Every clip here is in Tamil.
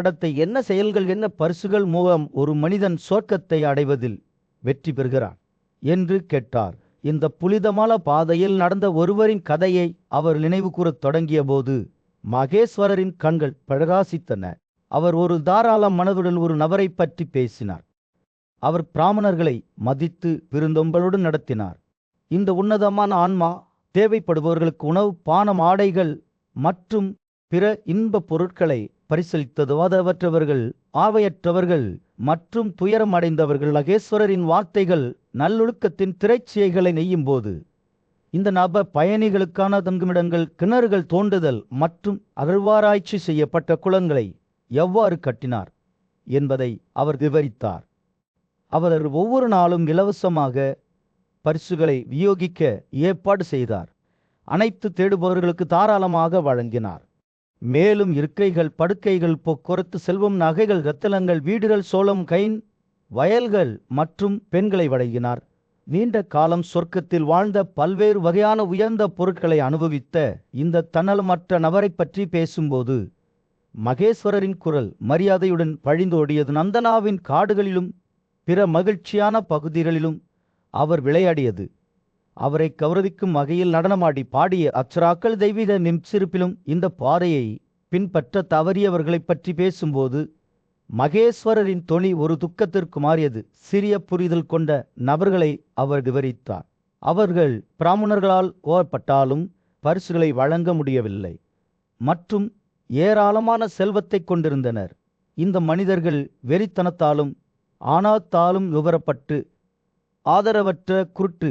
படத்தை என்ன செயல்கள் என்ன பரிசுகள் மூலம் ஒரு மனிதன் சொர்க்கத்தை அடைவதில் வெற்றி பெறுகிறான் என்று கேட்டார். இந்த புனிதமான பாதையில் நடந்த ஒருவரின் கதையை அவர் நினைவு கூறத் தொடங்கிய போது மகேஸ்வரரின் கண்கள் பிரகாசித்தன. அவர் ஒரு தாராள மனதுடன் ஒரு நபரை பற்றி பேசினார். அவர் பிராமணர்களை மதித்து விருந்தோம்பலுடன் நடத்தினார். இந்த உன்னதமான ஆன்மா தேவைப்படுபவர்களுக்கு உணவு, பானம், ஆடைகள் மற்றும் பிற இன்ப பொருட்களை பரிசளித்தது. வாதவற்றவர்கள், ஆவையற்றவர்கள் மற்றும் துயரம் அடைந்தவர்கள் மகேஸ்வரரின் வார்த்தைகள் நல்லொழுக்கத்தின் திரைச்சீலைகளை நெய்யும் போது இந்த நபர் பயணிகளுக்கான தங்குமிடங்கள், கிணறுகள் தோண்டுதல் மற்றும் அகழ்வாராய்ச்சி செய்யப்பட்ட குளங்களை எவ்வாறு கட்டினார் என்பதை அவர் விவரித்தார். அவர் ஒவ்வொரு நாளும் இலவசமாக பரிசுகளை விநியோகிக்க ஏற்பாடு செய்தார். அனைத்து தேடுபவர்களுக்கு தாராளமாக வழங்கினார். மேலும் இருக்கைகள், படுக்கைகள், போக்குவரத்து, செல்வம், நகைகள், ரத்தினங்கள், வீடுகள், சோளம், கைன், வயல்கள் மற்றும் பெண்களை வழங்கினார். நீண்ட காலம் சொர்க்கத்தில் வாழ்ந்த பல்வேறு வகையான உயர்ந்த பொருட்களை அனுபவித்த இந்த தன்னலமற்ற நபரை பற்றி பேசும்போது மகேஸ்வரரின் குரல் மரியாதையுடன் வழிந்தோடியது. நந்தனாவின் காடுகளிலும் பிற மகிழ்ச்சியான பகுதிகளிலும் அவர் விளையாடியது. அவரை கௌரவிக்கும் வகையில் நடனமாடி பாடிய அப்சராக்கள் தெய்வீக நிம்சிருப்பிலும் இந்த பாறையை பின்பற்ற தவறியவர்களை பற்றி பேசும்போது மகேஸ்வரரின் தொனி ஒரு துக்கத்திற்கு மாறியது. சிறிய புரிதல் கொண்ட நபர்களை அவர் விவரித்தார். அவர்கள் பிராமணர்களால் ஓரப்பட்டாலும் பரிசுகளை வழங்க முடியவில்லை மற்றும் ஏராளமான செல்வத்தை கொண்டிருந்தனர். இந்த மனிதர்கள் வெறித்தனத்தாலும் ஆணவத்தாலும் விவரப்பட்டு ஆதரவற்ற, குருட்டு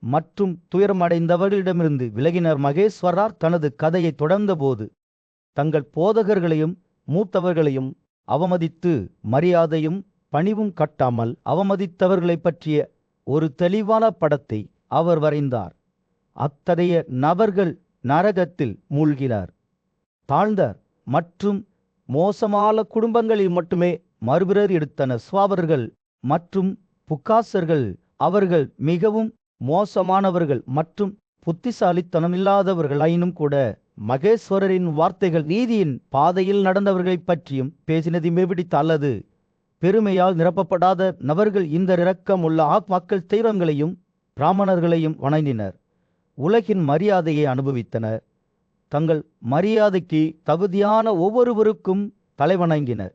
மற்றும் துயரமடைந்தவர்களிடமிருந்து விலகினர். மகேஸ்வரர் தனது கதையை தொடர்ந்தபோது தங்கள் போதகர்களையும் மூத்தவர்களையும் அவமதித்து மரியாதையும் பணிவும் கட்டாமல் அவமதித்தவர்களை பற்றிய ஒரு தெளிவான படத்தை அவர் வரைந்தார். அத்தகைய நபர்கள் நரகத்தில் மூழ்கினர். தாழ்ந்த மற்றும் மோசமான குடும்பங்களில் மட்டுமே மறுபிறர் எடுத்தனர். சுவாபர்கள் மற்றும் புக்காசர்கள் அவர்கள் மிகவும் மோசமானவர்கள் மற்றும் புத்திசாலித்தனமில்லாதவர்கள் ஆயினும் கூட மகேஸ்வரரின் வார்த்தைகள் நீதியின் பாதையில் நடந்தவர்களை பற்றியும் பேசினதை மேபிடித்த அல்லது பெருமையால் நிரப்பப்படாத நபர்கள் இந்த இரக்கமுள்ள ஆத்மாக்கள் தெய்வங்களையும் பிராமணர்களையும் வணங்கினர். உலகின் மரியாதையை அனுபவித்தனர். தங்கள் மரியாதைக்கு தகுதியான ஒவ்வொருவருக்கும் தலைவணங்கினர்.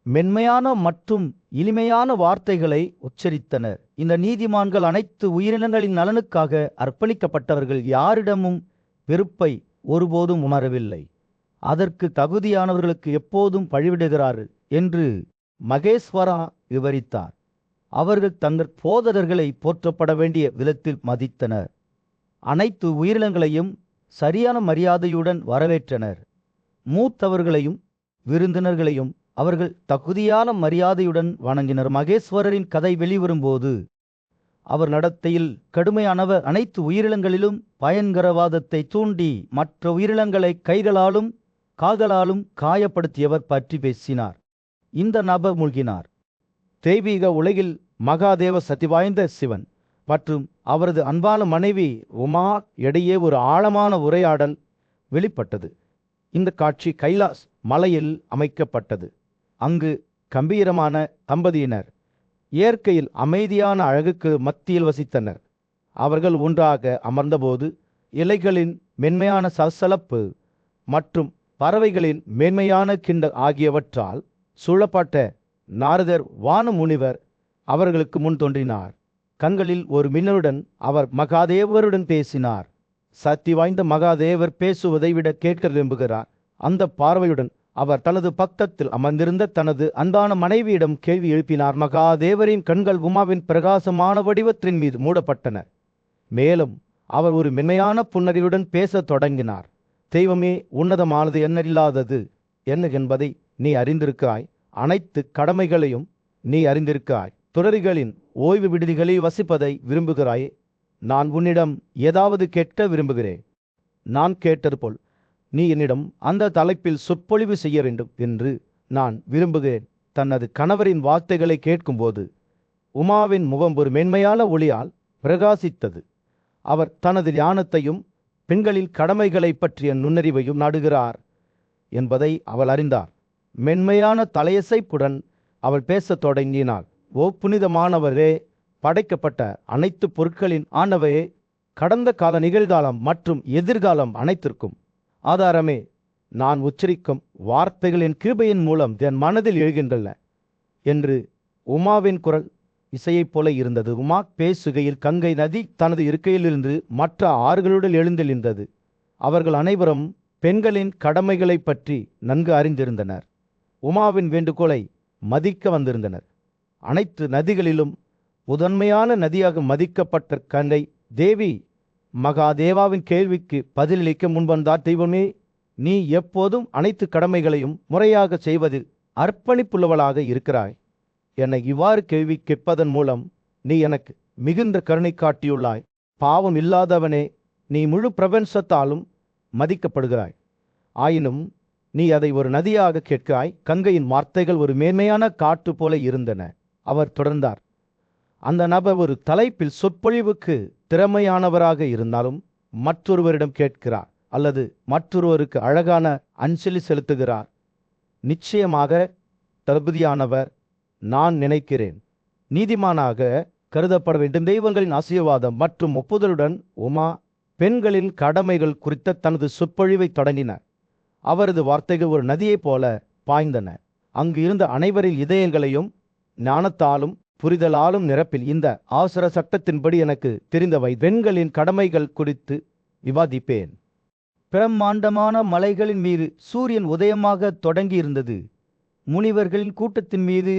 மென்மையான மற்றும் இனிமையான வார்த்தைகளை உச்சரித்தனர். இந்த நீதிமான்கள் அனைத்து உயிரினங்களின் நலனுக்காக அர்ப்பணிக்கப்பட்டவர்கள். யாரிடமும் வெறுப்பை ஒருபோதும் உணரவில்லை. அதற்கு தகுதியானவர்களுக்கு எப்போதும் பழிவிடுகிறார்கள் என்று மகேஸ்வரா விவரித்தார். அவர்கள் தங்கள் போதகர்களை போற்றப்பட வேண்டிய விதத்தில் மதித்தனர். அனைத்து உயிரினங்களையும் சரியான மரியாதையுடன் வரவேற்றனர். மூத்தவர்களையும் விருந்தினர்களையும் அவர்கள் தகுதியான மரியாதையுடன் வணங்கினர். மகேஸ்வரரின் கதை வெளிவரும்போது அவர் நடத்தையில் கடுமையானவர். அனைத்து உயிரினங்களிலும் பயங்கரவாதத்தை தூண்டி மற்ற உயிரினங்களை கைகளாலும் கால்களாலும் காயப்படுத்தியவர் பற்றி பேசினார். இந்த நபர் மூழ்கினார். தெய்வீக உலகில் மகாதேவ சக்தி வாய்ந்த சிவன் மற்றும் அவரது அன்பான மனைவி உமா இடையே ஒரு ஆழமான உரையாடல் வெளிப்பட்டது. இந்த காட்சி கைலாஸ் மலையில் அமைக்கப்பட்டது. அங்கு கம்பீரமான தம்பதியினர் இயற்கையில் அமைதியான அழகுக்கு மத்தியில் வசித்தனர். அவர்கள் ஒன்றாக அமர்ந்தபோது இலைகளின் மென்மையான சலசலப்பு மற்றும் பறவைகளின் மென்மையான கிண்டல் ஆகியவற்றால் சூழப்பட்ட நாரதர் வான முனிவர் அவர்களுக்கு முன் தோன்றினார். கண்களில் ஒரு மின்னலுடன் அவர் மகாதேவருடன் பேசினார். சக்தி வாய்ந்த மகாதேவர் பேசுவதை விட கேட்க விரும்புகிறார். அந்த பார்வையுடன் அவர் தனது பக்கத்தில் அமர்ந்திருந்த தனது அன்பான மனைவியிடம் கேள்வி எழுப்பினார். மகாதேவரின் கண்கள் உமாவின் பிரகாசமான வடிவத்தின் மீது மூடப்பட்டன. மேலும் அவர் ஒரு மென்மையான புன்னகையுடன் பேசத் தொடங்கினார். தெய்வமே, உன்னதமானது எண்ணறில்லாதது என்ன என்பதை நீ அறிந்திருக்கிறாய். அனைத்து கடமைகளையும் நீ அறிந்திருக்கிறாய். துறவிகளின் ஓய்வு விடுதிகளில் வசிப்பதை விரும்புகிறாயே. நான் உன்னிடம் ஏதாவது கேட்க விரும்புகிறேன். நான் கேட்டது போல் நீ என்னிடம் அந்த தலைப்பில் சொற்பொழிவு செய்ய வேண்டும் என்று நான் விரும்புகிறேன். தனது கணவரின் வார்த்தைகளை கேட்கும்போது உமாவின் முகம் ஒரு மென்மையான ஒளியால் பிரகாசித்தது. அவர் தனது ஞானத்தையும் பெண்களின் கடமைகளை பற்றிய நுண்ணறிவையும் நாடுகிறார் என்பதை அவள் அறிந்தார். மென்மையான தலையசைப்புடன் அவள் பேசத் தொடங்கினாள். ஓ புனிதமானவரே, படைக்கப்பட்ட அனைத்து பொருட்களின் ஆண்டவரே, கடந்த கால, நிகழ்காலம் மற்றும் எதிர்காலம் அனைத்திற்கும் ஆதாரமே, நான் உச்சரிக்கும் வார்த்தைகளின் கிருபையின் மூலம் என் மனதில் எழுகின்றன என்று உமாவின் குரல் இசையைப் போல இருந்தது. உமா பேசுகையில் கங்கை நதி தனது இருக்கையிலிருந்து மற்ற ஆறுகளுடன் எழுந்தெழுந்தது. அவர்கள் அனைவரும் பெண்களின் கடமைகளை பற்றி நன்கு அறிந்திருந்தனர். உமாவின் வேண்டுகோளை மதிக்க வந்திருந்தனர். அனைத்து நதிகளிலும் முதன்மையான நதியாக மதிக்கப்பட்ட கங்கை தேவி மகாதேவாவின் கேள்விக்கு பதிலளிக்க முன்வந்தார். தெய்வமே, நீ எப்போதும் அனைத்து கடமைகளையும் முறையாக செய்வதில் அர்ப்பணிப்புள்ளவளாக இருக்கிறாய். என்னை இவ்வாறு கேள்வி கேட்பதன் மூலம் நீ எனக்கு மிகுந்த கருணை காட்டியுள்ளாய். பாவம் இல்லாதவனே, நீ முழு பிரபஞ்சத்தாலும் மதிக்கப்படுகிறாய். ஆயினும் நீ அதை ஒரு நதியாக கேட்கிறாய். கங்கையின் வார்த்தைகள் ஒரு மேன்மையான காற்று போல இருந்தன. அவர் தொடர்ந்தார். அந்த நபர் ஒரு தலைப்பில் சொற்பொழிவுக்கு திறமையானவராக இருந்தாலும் மற்றொருவரிடம் கேட்கிறார் அல்லது மற்றொருவருக்கு அழகான அஞ்சலி செலுத்துகிறார். நிச்சயமாக தளபதியானவர், நான் நினைக்கிறேன், நீதிமானாக கருதப்பட வேண்டும். தெய்வங்களின் ஆசீர்வாதம் மற்றும் ஒப்புதலுடன் உமா பெண்களின் கடமைகள் குறித்த தனது சொற்பொழிவை தொடங்கினார். அவரது வார்த்தைகள் ஒரு நதியைப் போல பாய்ந்தன. அங்கு இருந்த அனைவரின் இதயங்களையும் ஞானத்தாலும் புரிதலாலும் நிரப்பில் இந்த அவசர சட்டத்தின்படி எனக்கு தெரிந்தவை பெண்களின் கடமைகள் குறித்து விவாதிப்பேன். பிரம்மாண்டமான மலைகளின் மீது சூரியன் உதயமாக தொடங்கியிருந்தது. முனிவர்களின் கூட்டத்தின் மீது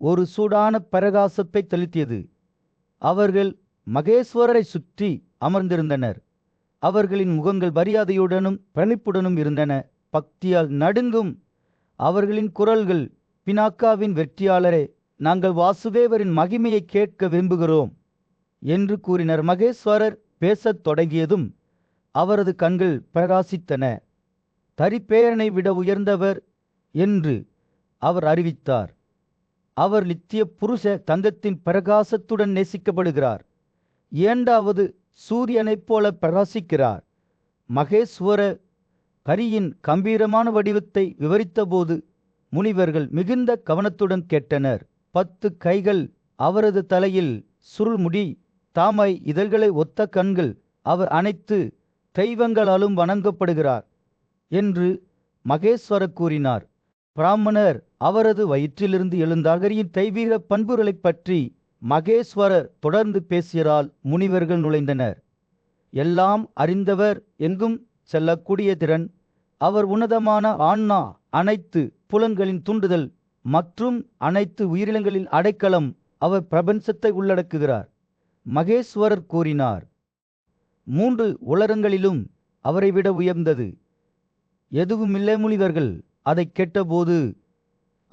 ஒரு சூடான பிரகாசத்தை செலுத்தியது. அவர்கள் மகேஸ்வரரை சுற்றி அமர்ந்திருந்தனர். அவர்களின் முகங்கள் மரியாதையுடனும் பிரமிப்புடனும் இருந்தன. பக்தியால் நடுங்கும் அவர்களின் குரல்கள், பினாக்காவின் வெற்றியாளரே, நாங்கள் வாசுதேவரின் மகிமையை கேட்க விரும்புகிறோம் என்று கூறினர். மகேஸ்வரர் பேசத் தொடங்கியதும் அவரது கண்கள் பிரகாசித்தன. தரிப்பேரனை விட உயர்ந்தவர் என்று அவர் அறிவித்தார். அவர் நித்திய புருஷ தந்தத்தின் பிரகாசத்துடன் நேசிக்கப்படுகிறார். இரண்டாவது சூரியனைப் போல பிரகாசிக்கிறார். மகேஸ்வர கரியின் கம்பீரமான வடிவத்தை விவரித்தபோது முனிவர்கள் மிகுந்த கவனத்துடன் கேட்டனர். 10 கைகள், அவரது தலையில் சுருள்முடி, தாமரை இதழ்களை ஒத்த கண்கள், அவர் அனைத்து தெய்வங்களாலும் வணங்கப்படுகிறார் என்று மகேஸ்வரர் கூறினார். பிராமணர் அவரது வயிற்றிலிருந்து எழுந்த அகரியின் தெய்வீக பண்புகளைப் பற்றி மகேஸ்வரர் தொடர்ந்து பேசியதால் முனிவர்கள் நுழைந்தனர். எல்லாம் அறிந்தவர், எங்கும் செல்லக்கூடிய திறன், அவர் உன்னதமான ஆன்மா, அனைத்து புலன்களின் தூண்டுதல் மற்றும் அனைத்து உயிரினங்களின் அடைக்கலம், அவர் பிரபஞ்சத்தை உள்ளடக்குகிறார். மகேஸ்வரர் கூறினார். 3 உலகங்களிலும் அவரை விட உயர்ந்தது எதுவுமில்லை. முனிவர்கள் அதை கேட்டபோது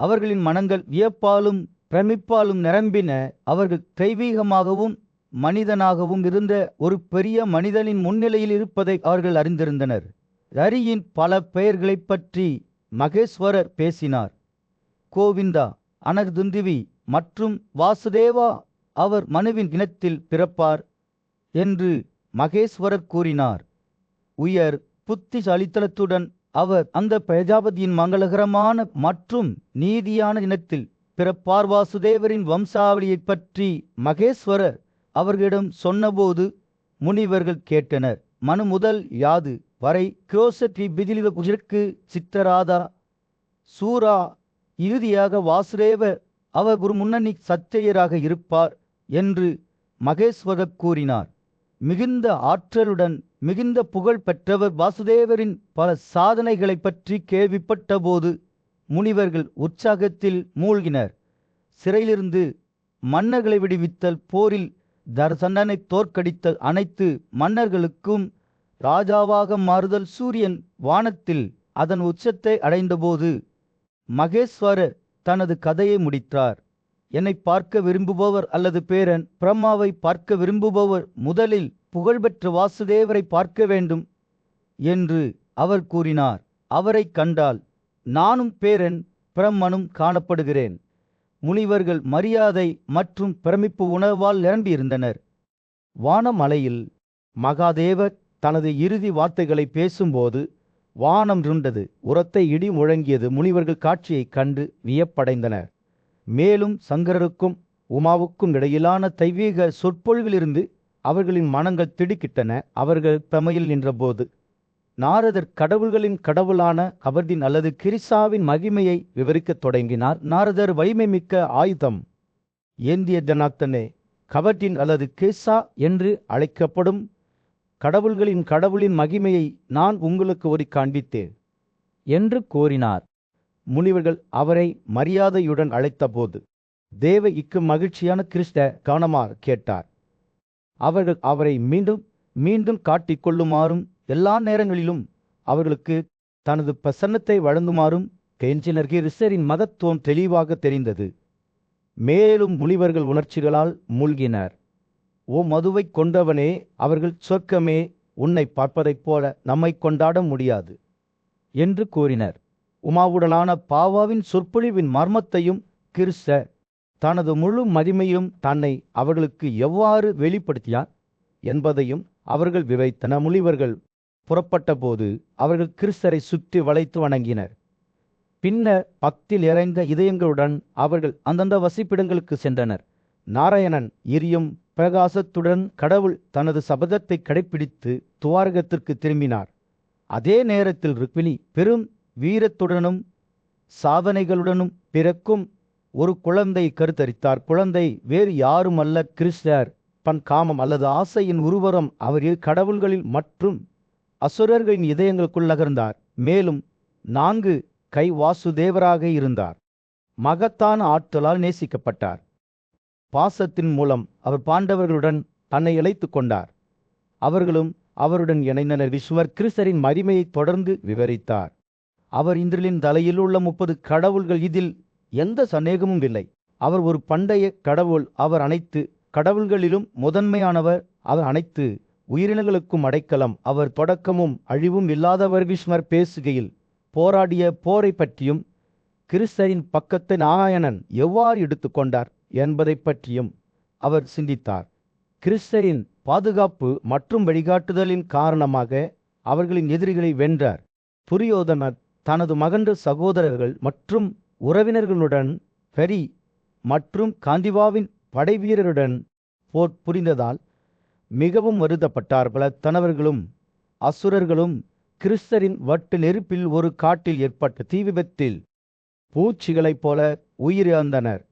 அவர்களின் மனங்கள் வியப்பாலும் பிரமிப்பாலும் நிரம்பின. அவர்கள் தெய்வீகமாகவும் மனிதனாகவும் இருந்த ஒரு பெரிய மனிதனின் முன்னிலையில் இருப்பதை அவர்கள் அறிந்திருந்தனர். ஹரியின் பல பெயர்களைப் பற்றி மகேஸ்வரர் பேசினார். கோவிந்தா, அனர்துந்திவி மற்றும் வாசுதேவா, அவர் மனுவின் இனத்தில் பிறப்பார் என்று மகேஸ்வரர் கூறினார். உயர் புத்திசாலித்தனத்துடன் அவர் அந்த பிரஜாபதியின் மங்களகரமான மற்றும் நீதியான இனத்தில் பிறப்பார். வாசுதேவரின் வம்சாவளியை பற்றி மகேஸ்வரர் அவர்களிடம் சொன்னபோது முனிவர்கள் கேட்டனர். மனு முதல் யாது வரை கிரோசற்றி பிதிலிவ குஜிற்கு சித்தராதா சூரா, இறுதியாக வாசுதேவர் அவர் ஒரு முன்னணி சத்திரியராக இருப்பார் என்று மகேஸ்வரர் கூறினார். மிகுந்த ஆற்றலுடன் மிகுந்த புகழ் பெற்றவர் வாசுதேவரின் பல சாதனைகளை பற்றி கேள்விப்பட்ட போது முனிவர்கள் உற்சாகத்தில் மூழ்கினர். சிறையிலிருந்து மன்னர்களை விடுவித்தல், போரில் தர்சனனை தோற்கடித்தல், அனைத்து மன்னர்களுக்கும் ராஜாவாக மாறுதல், சூரியன் வானத்தில் அதன் உச்சத்தை அடைந்தபோது மகேஸ்வரர் தனது கதையை முடித்தார். என்னை பார்க்க விரும்புபவர் அல்லது பேரன் பிரம்மாவை பார்க்க விரும்புபவர் முதலில் புகழ்பெற்ற வாசுதேவரை பார்க்க வேண்டும் என்று அவர் கூறினார். அவரை கண்டால் நானும் பேரன் பிரம்மனும் காணப்படுகிறேன். முனிவர்கள் மரியாதை மற்றும் பிரமிப்பு உணர்வால் நிரம்பியிருந்தனர். வானமலையில் மகாதேவர் தனது இறுதி வார்த்தைகளை பேசும்போது வானம் இருண்டது, உரத்தை இடி முழங்கியது. முனிவர்கள் காட்சியைக் கண்டு வியப்படைந்தனர். மேலும் சங்கரருக்கும் உமாவுக்கும் இடையிலான தெய்வீக சொற்பொழிவிலிருந்து அவர்களின் மனங்கள் திடுக்கிட்டன. அவர்கள் பிரமையில் நின்றபோது நாரதர் கடவுள்களின் கடவுளான கபர்தின் அல்லது கிரிசாவின் மகிமையை விவரிக்கத் தொடங்கினார். நாரதர் வலிமை மிக்க ஆயுதம் ஏந்திய ஜனார்த்தனே, கபர்தின் அல்லது கிரிசா என்று அழைக்கப்படும் கடவுள்களின் கடவுளின் மகிமையை நான் உங்களுக்கு ஒரு காண்பித்தேன் என்று கூறினார். முனிவர்கள் அவரை மரியாதையுடன் அழைத்தபோது தேவ இக்கு மகிழ்ச்சியான கிறிஸ்த கவனமாக கேட்டார். அவர்கள் அவரை மீண்டும் மீண்டும் காட்டிக் கொள்ளுமாறும் எல்லா நேரங்களிலும் அவர்களுக்கு தனது பிரசன்னத்தை வழங்குமாறும் கெஞ்சினர். கிறிஸ்தரின் மகத்துவம் தெளிவாக தெரிந்தது. மேலும் முனிவர்கள் உணர்ச்சிகளால் மூழ்கினர். ஓ மதுவை கொண்டவனே, அவர்கள் சொர்க்கமே உன்னை பார்ப்பதைப் போல நம்மை கொண்டாட முடியாது என்று கூறினர். உமாவுடனான பாவாவின் சொற்பொழிவின் மர்மத்தையும் கிறிஸ்த தனது முழு மகிமையும் தன்னை அவர்களுக்கு எவ்வாறு வெளிப்படுத்தியார் என்பதையும் அவர்கள் விவைத்தன. முனிவர்கள் புறப்பட்ட போது அவர்கள் கிறிஸ்தரை சுற்றி வளைத்து வணங்கினர். பின்னர் பக்தியில் இறைந்த இதயங்களுடன் அவர்கள் அந்தந்த வசிப்பிடங்களுக்கு சென்றனர். நாராயணன் எரியும் பிரகாசத்துடன் கடவுள் தனது சபதத்தை கடைப்பிடித்து துவாரகத்திற்கு திரும்பினார். அதே நேரத்தில் ருக்மிணி பெரும் வீரத்துடனும் சாதனைகளுடனும் பிறக்கும் ஒரு குழந்தை கருத்தரித்தார். குழந்தை வேறு யாருமல்ல, கிறிஸ்தர். பன் காமம் அல்லது ஆசையின் உருவரம் அவர் கடவுள்களில் மற்றும் அசுரர்களின் இதயங்களுக்குள் நகர்ந்தார். மேலும் 4 கை வாசுதேவராக இருந்தார். மகத்தான ஆற்றலால் நேசிக்கப்பட்டார். பாசத்தின் மூலம் அவர் பாண்டவர்களுடன் தன்னை இணைத்து கொண்டார். அவர்களும் அவருடன் இணைந்தனர். விஸ்வர் கிறிஸ்தரின் மகிமையை தொடர்ந்து விவரித்தார். அவர் இந்திரனின் தலையில் உள்ள 30 கடவுள்கள், இதில் எந்த சந்தேகமும் இல்லை. அவர் ஒரு பண்டைய கடவுள். அவர் அனைத்து கடவுள்களிலும் முதன்மையானவர். அவர் அனைத்து உயிரினங்களுக்கும் அடைக்கலம். அவர் தொடக்கமும் அழிவும் இல்லாதவர். விஸ்வர் பேசுகையில் போராடிய போரை பற்றியும் கிறிஸ்தரின் பக்கத்தை நாராயணன் எவ்வாறு எடுத்துக்கொண்டார் என்பதை பற்றியும் அவர் சிந்தித்தார். கிறிஸ்தரின் பாதுகாப்பு மற்றும் வழிகாட்டுதலின் காரணமாக அவர்களின் எதிரிகளை வென்றார். துரியோதனர் தனது மகன்கள், சகோதரர்கள் மற்றும் உறவினர்களுடன் ஃபெரி மற்றும் காந்திவாவின் படைவீரருடன் போர் புரிந்ததால் மிகவும் வருத்தப்பட்டார். பல தனவர்களும் அசுரர்களும் கிறிஸ்தரின் வட்டு நெருப்பில் ஒரு காட்டில் ஏற்பட்ட தீ விபத்தில் பூச்சிகளைப் போல உயிரிழந்தனர்.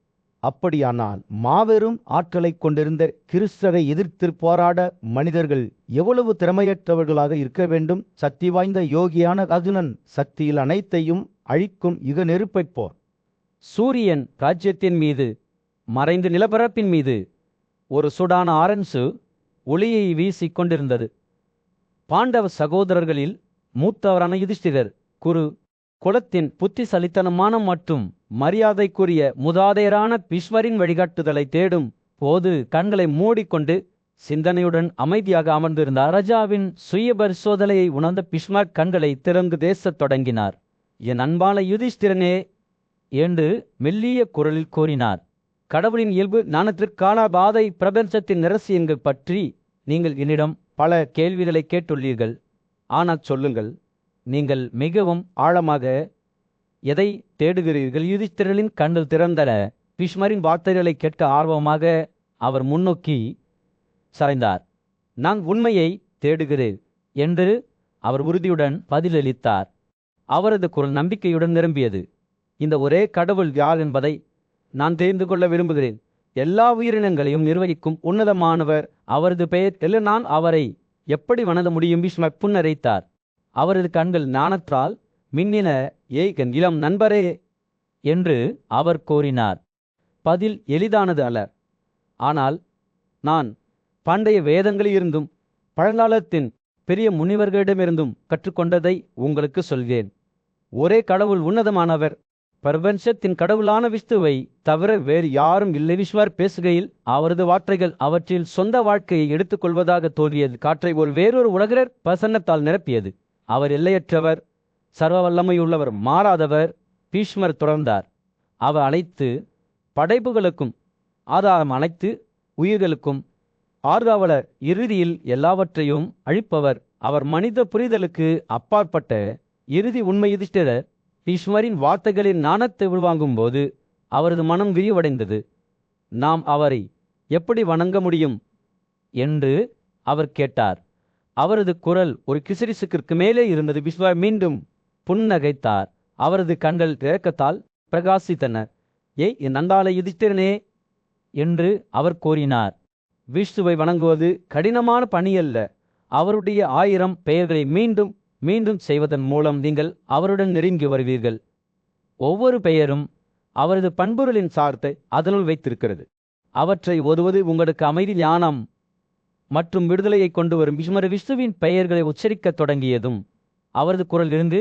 அப்படியானால் மாபெரும் ஆற்றலை கொண்டிருந்த கிறிஸ்தரை எதிர்த்து போராட மனிதர்கள் எவ்வளவு திறமையற்றவர்களாக இருக்க வேண்டும்? சக்தி வாய்ந்த யோகியான அர்ஜுனன் சக்தியில் அனைத்தையும் அழிக்கும் யுக நெருப்பைப் போர் சூரியன் ராஜ்யத்தின் மீது மறைந்து நிலப்பரப்பின் மீது ஒரு சுடான ஆரஞ்சு ஒளியை வீசிக் கொண்டிருந்தது. பாண்டவ சகோதரர்களில் மூத்தவரான யுதிஷ்டிரர் குரு குலத்தின் புத்திசலித்தனமான மற்றும் மரியாதைக்குரிய முதாதையரான பீஷ்மரின் வழிகாட்டுதலை தேடும் போது கண்களை மூடிக்கொண்டு சிந்தனையுடன் அமைதியாக அமர்ந்திருந்தார். ராஜாவின் சுய பரிசோதனையை உணர்ந்த பீஷ்மர் கண்களை திறந்து பேசத் தொடங்கினார். என் அன்பான யுதிஷ்டிரனே என்று மெல்லிய குரலில் கூறினார். கடவுளின் இயல்பு ஞானத்திற்கான பாதை பிரபஞ்சத்தின் ரகசியங்கள் பற்றி நீங்கள் என்னிடம் பல கேள்விகளை கேட்டுள்ளீர்கள். ஆனால் சொல்லுங்கள், நீங்கள் மிகவும் ஆழமாக எதை தேடுகிறீர்கள்? யுதிஷ்டிரனின் கண்கள் திறந்தன. பீஷ்மரின் வார்த்தைகளை கேட்க ஆர்வமாக அவர் முன்னோக்கி சாய்ந்தார். நான் உண்மையை தேடுகிறேன் என்று அவர் உறுதியுடன் பதிலளித்தார். அவரது குரல் நம்பிக்கையுடன் நிரம்பியது. இந்த ஒரே கடவுள் யார் என்பதை நான் தெரிந்து கொள்ள விரும்புகிறேன். எல்லா உயிரினங்களையும் நிர்வகிக்கும் உன்னதமானவர் அவரது பெயர். நான் அவரை எப்படி வணங்க முடியும்? பீஷ்மர் புன்னரைத்தார். அவரது கண்கள் ஞானத்தால் மின்னின. ஏகன் இளம் நண்பரே என்று அவர் கூறினார். பதில் எளிதானது அல்ல. ஆனால் நான் பண்டைய வேதங்களிலிருந்தும் பழங்காலத்தின் பெரிய முனிவர்களிடமிருந்தும் கற்றுக்கொண்டதை உங்களுக்கு சொல்கிறேன். ஒரே கடவுள் உன்னதமானவர். பிரபஞ்சத்தின் கடவுளான விஷ்ணுவை தவிர வேறு யாரும் இல்லை. விஸ்வர் பேசுகையில் அவரது வார்த்தைகள் அவற்றில் சொந்த வாழ்க்கையை எடுத்துக்கொள்வதாக தோன்றியது. காற்றை ஒரு வேறொரு உலகர் பிரசன்னத்தால் நிரப்பியது. அவர் எல்லையற்றவர், சர்வ வல்லமையுள்ளவர், மாறாதவர். பீஷ்மர் தொடர்ந்தார். அவர் அனைத்து படைப்புகளுக்கும் ஆதாரம், அனைத்து உயிர்களுக்கும் ஆர்காவலர், இறுதியில் எல்லாவற்றையும் அழிப்பவர். அவர் மனித புரிதலுக்கு அப்பாற்பட்ட இறுதி உண்மை யுதிஷ்டிரர் பீஷ்மரின் வார்த்தைகளின் ஞானத்தை உள்வாங்கும்போது அவரது மனம் விரிவடைந்தது. நாம் அவரை எப்படி வணங்க முடியும் என்று அவர் கேட்டார். அவரது குரல் ஒரு கிசுகிசுக்கிற்கு மேலே இருந்தது. பீஷ்மர் மீண்டும் புன்னகைத்தார். அவரது கண்கள் இரக்கத்தால் பிரகாசித்தன. ஏய், என் அன்பான யுதிஷ்டிரனே என்று அவர் கூறினார். விஷ்ணுவை வணங்குவது கடினமான பணியல்ல. அவருடைய 1000 பெயர்களை மீண்டும் மீண்டும் செய்வதன் மூலம் நீங்கள் அவருடன் நெருங்கி வருவீர்கள். ஒவ்வொரு பெயரும் அவரது பண்புகளின் சார்த்தை அதனுள் வைத்திருக்கிறது. அவற்றை ஓதுவது உங்களுக்கு அமைதி, ஞானம் மற்றும் விடுதலையை கொண்டு வரும். பீஷ்மர் விஷ்ணுவின் பெயர்களை உச்சரிக்கத் தொடங்கியதும் அவரது குரல் இருந்து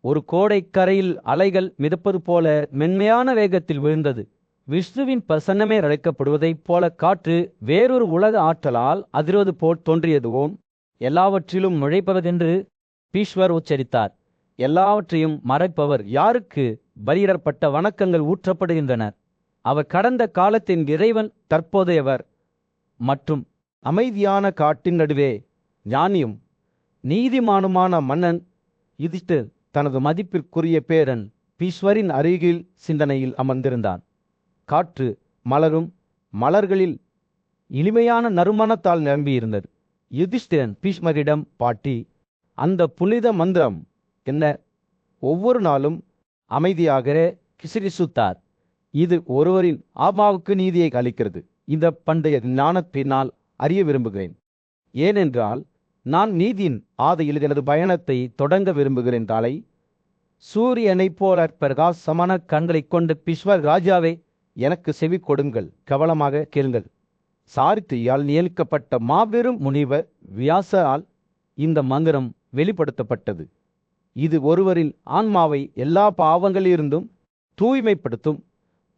ஒரு கோடைக்கரையில் அலைகள் மிதப்பது போல மென்மையான வேகத்தில் விழுந்தது. விஷ்ணுவின் பிரசன்னமே அழைக்கப்படுவதைப் போல காற்று வேறொரு உலக ஆற்றலால் அதிர்வது போல் தோன்றியதுவோம். எல்லாவற்றிலும் நுழைப்பவதென்று பீஷ்வர் உச்சரித்தார். எல்லாவற்றையும் மறைப்பவர் யாருக்கு பலியிடப்பட்ட வணக்கங்கள் ஊற்றப்படுகின்றன. அவர் கடந்த காலத்தின் இறைவன், தற்போதையவர் மற்றும் அமைதியான காட்டின் நடுவே ஞானியும் நீதிமானுமான மன்னன் யுதிஷ்டிரர் தனது மதிப்பிற்குரிய பேரன் பீஷ்வரின் அருகில் சிந்தனையில் அமர்ந்திருந்தான். காற்று மலரும் மலர்களில் இனிமையான நறுமணத்தால் நிரம்பியிருந்தது. யுதிஷ்டிரன் பீஷ்மரிடம், பாட்டி, அந்த புனித மந்திரம் என்ன? ஒவ்வொரு நாளும் அமைதியாக கிசுகிசுத்தார். இது ஒருவரின் ஆத்மாவுக்கு நீதியை அளிக்கிறது. இந்த பண்டைய ஞானத்தினால் அறிய விரும்புகிறேன். ஏனென்றால் நான் நீதியின் ஆதையில் எனது பயணத்தை தொடங்க விரும்புகிறேன். தாளை சூரியனைப் போல பிரகாசமான கண்களைக் கொண்ட பீஷ்வர் ராஜாவே, எனக்கு செவி கொடுங்கள், கவனமாக கேளுங்கள். சாரித்தியால் நியமிக்கப்பட்ட மாபெரும் முனிவர் வியாசரால் இந்த மந்திரம் வெளிப்படுத்தப்பட்டது. இது ஒருவரின் ஆன்மாவை எல்லா பாவங்களிலிருந்தும் தூய்மைப்படுத்தும்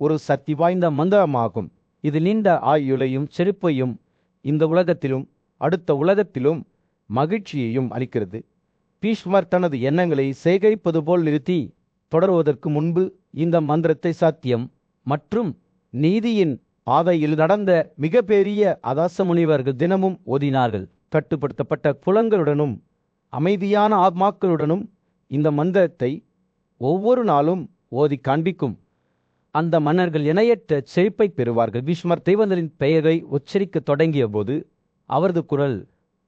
ஒரு சக்தி வாய்ந்த மந்திரமாகும். இது நீண்ட ஆயுளையும் செழிப்பையும் இந்த உலகத்திலும் அடுத்த உலகத்திலும் மகிழ்ச்சியையும் அளிக்கிறது. பீஷ்மர் தனது எண்ணங்களை சேகரிப்பது போல் நிறுத்தி தொடருவதற்கு முன்பு இந்த மந்திரத்தை சத்தியம் மற்றும் நீதியின் பாதையில் நடந்த மிகப்பெரிய அதாச முனிவர்கள் தினமும் ஓதினார்கள். கட்டுப்படுத்தப்பட்ட புலங்களுடனும் அமைதியான ஆத்மாக்களுடனும் இந்த மந்திரத்தை ஒவ்வொரு நாளும் ஓதி காண்பிக்கும் அந்த மன்னர்கள் இணையற்ற செழிப்பை பெறுவார்கள். பீஷ்மர் தெய்வங்களின் பெயரை உச்சரிக்க தொடங்கிய போது அவரது குரல்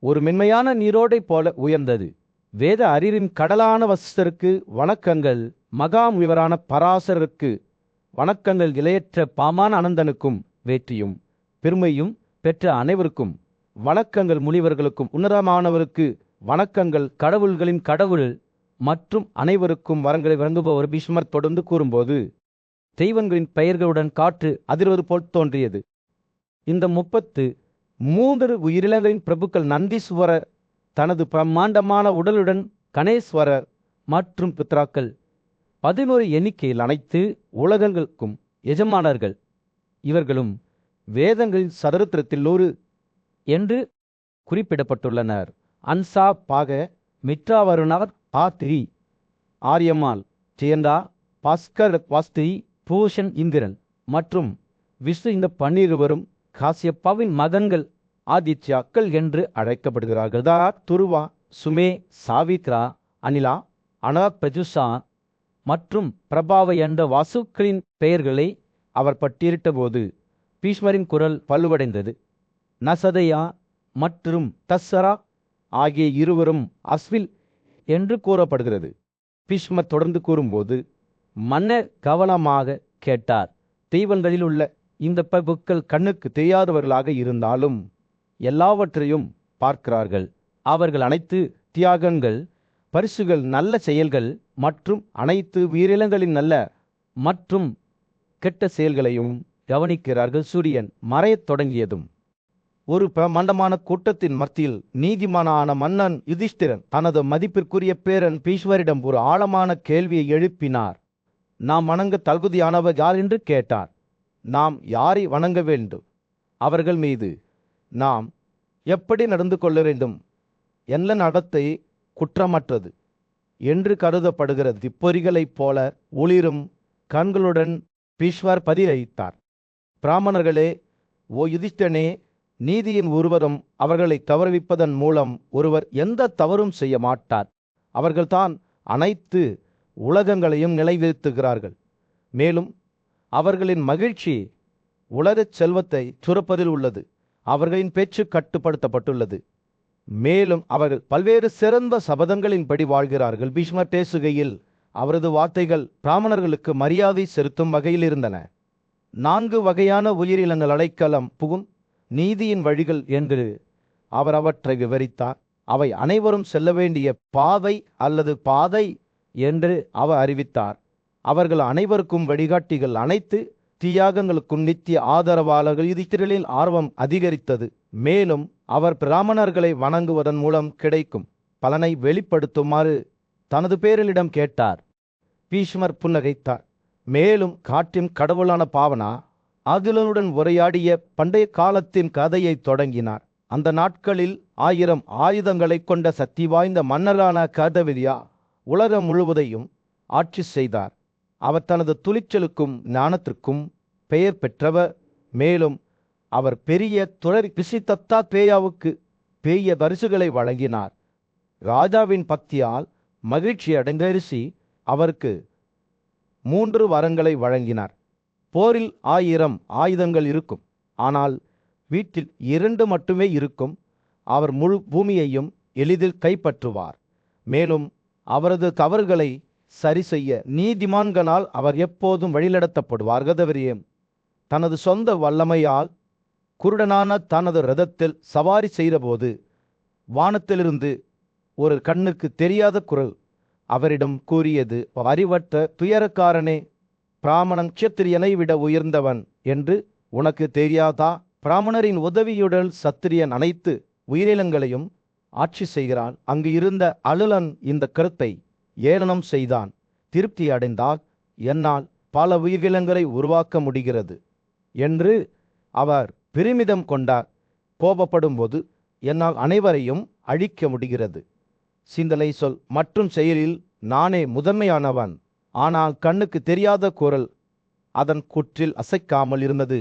ஒரு மென்மையான நீரோடை போல உயர்ந்தது. வேத அறிவின் கடலான வசிஷ்டருக்கு வணக்கங்கள். மகா முனிவரான பராசரருக்கு வணக்கங்கள். இலையற்ற பாமான அனந்தனுக்கும் வெற்றியும் பெருமையும் பெற்ற அனைவருக்கும் வணக்கங்கள். முனிவர்களுக்கும் உன்னதமானவருக்கு வணக்கங்கள். கடவுள்களின் கடவுள் மற்றும் அனைவருக்கும் வரங்களை வழங்குபவர். பீஷ்மர் தொடர்ந்து கூறும்போது தெய்வங்களின் பெயர்களுடன் காற்று அதிர்வது போல் தோன்றியது. இந்த 33 உயிரினங்களின் பிரபுக்கள் நந்தீஸ்வரர், தனது பிரம்மாண்டமான உடலுடன் கணேஸ்வரர் மற்றும் பித்ராக்கள் 11 எண்ணிக்கையில் அனைத்து உலகங்களுக்கும் எஜமானர்கள். இவர்களும் வேதங்களின் சதுரத்திரத்தில் 100 என்று குறிப்பிடப்பட்டுள்ளனர். அன்சா, பாக, மித்ராவருணர், ஆத்ரி, ஆரியமால், ஜெயந்தா, பாஸ்கர், வாஸ்திரி, பூஷன், இந்திரன் மற்றும் விஷ்ணு. இந்த 12 காசியப்பாவின் மகன்கள் ஆதித்யாக்கள் என்று அழைக்கப்படுகிறார்கள். துருவா, சுமே, சாவித்ரா, அனிலா, அனா, பிரஜுஷா மற்றும் பிரபாவை என்ற வாசுக்களின் பெயர்களை அவர் பட்டியலிட்ட போது பீஷ்மரின் குரல் பல்லுவடைந்தது. நசதையா மற்றும் தஸ்ஸரா ஆகிய இருவரும் அஸ்வில் என்று கூறப்படுகிறது. பீஷ்மர் தொடர்ந்து கூறும்போது மன்னர் கவனமாக கேட்டார். தெய்வங்களில் உள்ள இந்த பிரபுக்கள் கண்ணுக்கு தெரியாதவர்களாக இருந்தாலும் எல்லாவற்றையும் பார்க்கிறார்கள். அவர்கள் அனைத்து தியாகங்கள், பரிசுகள், நல்ல செயல்கள் மற்றும் அனைத்து உயிரினங்களின் நல்ல மற்றும் கெட்ட செயல்களையும் கவனிக்கிறார்கள். சூரியன் மறையத் தொடங்கியதும் ஒரு பிரமாண்டமான கூட்டத்தின் மத்தியில் நீதிமானான மன்னன் யுதிஷ்டிரன் தனது மதிப்பிற்குரிய பேரன் பீஷ்வரிடம் ஒரு ஆழமான கேள்வியை எழுப்பினார். நாம் வணங்க தகுதியானவர் யார் என்று கேட்டார். நாம் யாரை வணங்க வேண்டும்? அவர்கள் மீது நாம் எப்படி நடந்து கொள்ள வேண்டும்? என்ன நடத்தை குற்றமற்றது என்று கருதப்படுகிறது? திப்பொறிகளைப் போல ஒளிரும் கண்களுடன் பீஷ்வர் பதிலளித்தார். பிராமணர்களே, ஓ யுதிஷ்டனே, நீதியின் உருவகம் அவர்களை கௌரவிப்பதன் மூலம் ஒருவர் எந்த தவறும் செய்ய மாட்டார். அவர்கள்தான் அனைத்து உலகங்களையும் நிலைநிறுத்துகிறார்கள். மேலும் அவர்களின் மகிழ்ச்சி உலகச் செல்வத்தை சுரப்பதில் உள்ளது. அவர்களின் பேச்சு கட்டுப்படுத்தப்பட்டுள்ளது. மேலும் அவர்கள் பல்வேறு சிறந்த சபதங்களின்படி வாழ்கிறார்கள். பீஷ்மர் பேசுகையில் அவரது வார்த்தைகள் பிராமணர்களுக்கு மரியாதை செலுத்தும் வகையில் இருந்தன. 4 வகையான உயிரினங்கள் அடைக்கலம் புகும் நீதியின் வழிகள் என்று அவர் அவற்றை விவரித்தார். அவை அனைவரும் செல்ல வேண்டிய பாதை அல்லது பாதை என்று அவர் அறிவித்தார். அவர்கள் அனைவருக்கும் வழிகாட்டிகள். அனைத்து தியாகங்களுக்கும் நித்திய ஆதரவாளர்கள். இதில் ஆர்வம் அதிகரித்தது. மேலும் அவர் பிராமணர்களை வணங்குவதன் மூலம் கிடைக்கும் பலனை வெளிப்படுத்துமாறு தனது பேரலிடம் கேட்டார். பீஷ்மர் புன்னகைத்தார். மேலும் காட்டின் கடவுளான பாவனா அகிலனுடன் உரையாடிய பண்டைய காலத்தின் கதையை தொடங்கினார். அந்த நாட்களில் 1000 ஆயுதங்களை கொண்ட சக்தி வாய்ந்த மன்னரான கதவிரியா உலகம் முழுவதையும் ஆட்சி செய்தார். அவர் தனது துணிச்சலுக்கும் ஞானத்திற்கும் பெயர் பெற்றவர். மேலும் அவர் பெரிய துறவி பிசிதத்தா பேயாவுக்கு பெரிய பரிசுகளை வழங்கினார். ராஜாவின் பக்தியால் மகிழ்ச்சி அடைந்த ரிஷி அவருக்கு 3 வரங்களை வழங்கினார். போரில் 1000 ஆயுதங்கள் இருக்கும், ஆனால் வீட்டில் 2 மட்டுமே இருக்கும். அவர் முழு பூமியையும் எளிதில் கைப்பற்றுவார். மேலும் அவரது தவறுகளை சரி செய்ய நீதிமான்களால் அவர் எப்போதும் வழிநடத்தப்படுவார். கதவிரியம் தனது சொந்த வல்லமையால் குருடனான தனது ரதத்தில் சவாரி செய்தபோது வானத்திலிருந்து ஒரு கண்ணுக்கு தெரியாத குரல் அவரிடம் கூறியது, அறிவற்ற துயரக்காரனே, பிராமணன் க்ஷத்திரியனை விட உயர்ந்தவன் என்று உனக்கு தெரியாதா? பிராமணரின் உதவியுடன் சத்திரியன் அனைத்து உயிரினங்களையும் ஆட்சி செய்கிறான். அங்கு இருந்த அலுலன் இந்த கருத்தை ஏளனம் செய்தான். திருப்தி அடைந்தால் என்னால் பல உயிரினங்களை உருவாக்க முடிகிறது என்று அவர் பெருமிதம் கொண்டார். கோபப்படும் போது என்னால் அனைவரையும் அழிக்க முடிகிறது. சிந்தனை, சொல் மற்றும் செயலில் நானே முதன்மையானவன். ஆனால் கண்ணுக்கு தெரியாத குரல் அதன் குற்றில் அசைக்காமல் இருந்தது.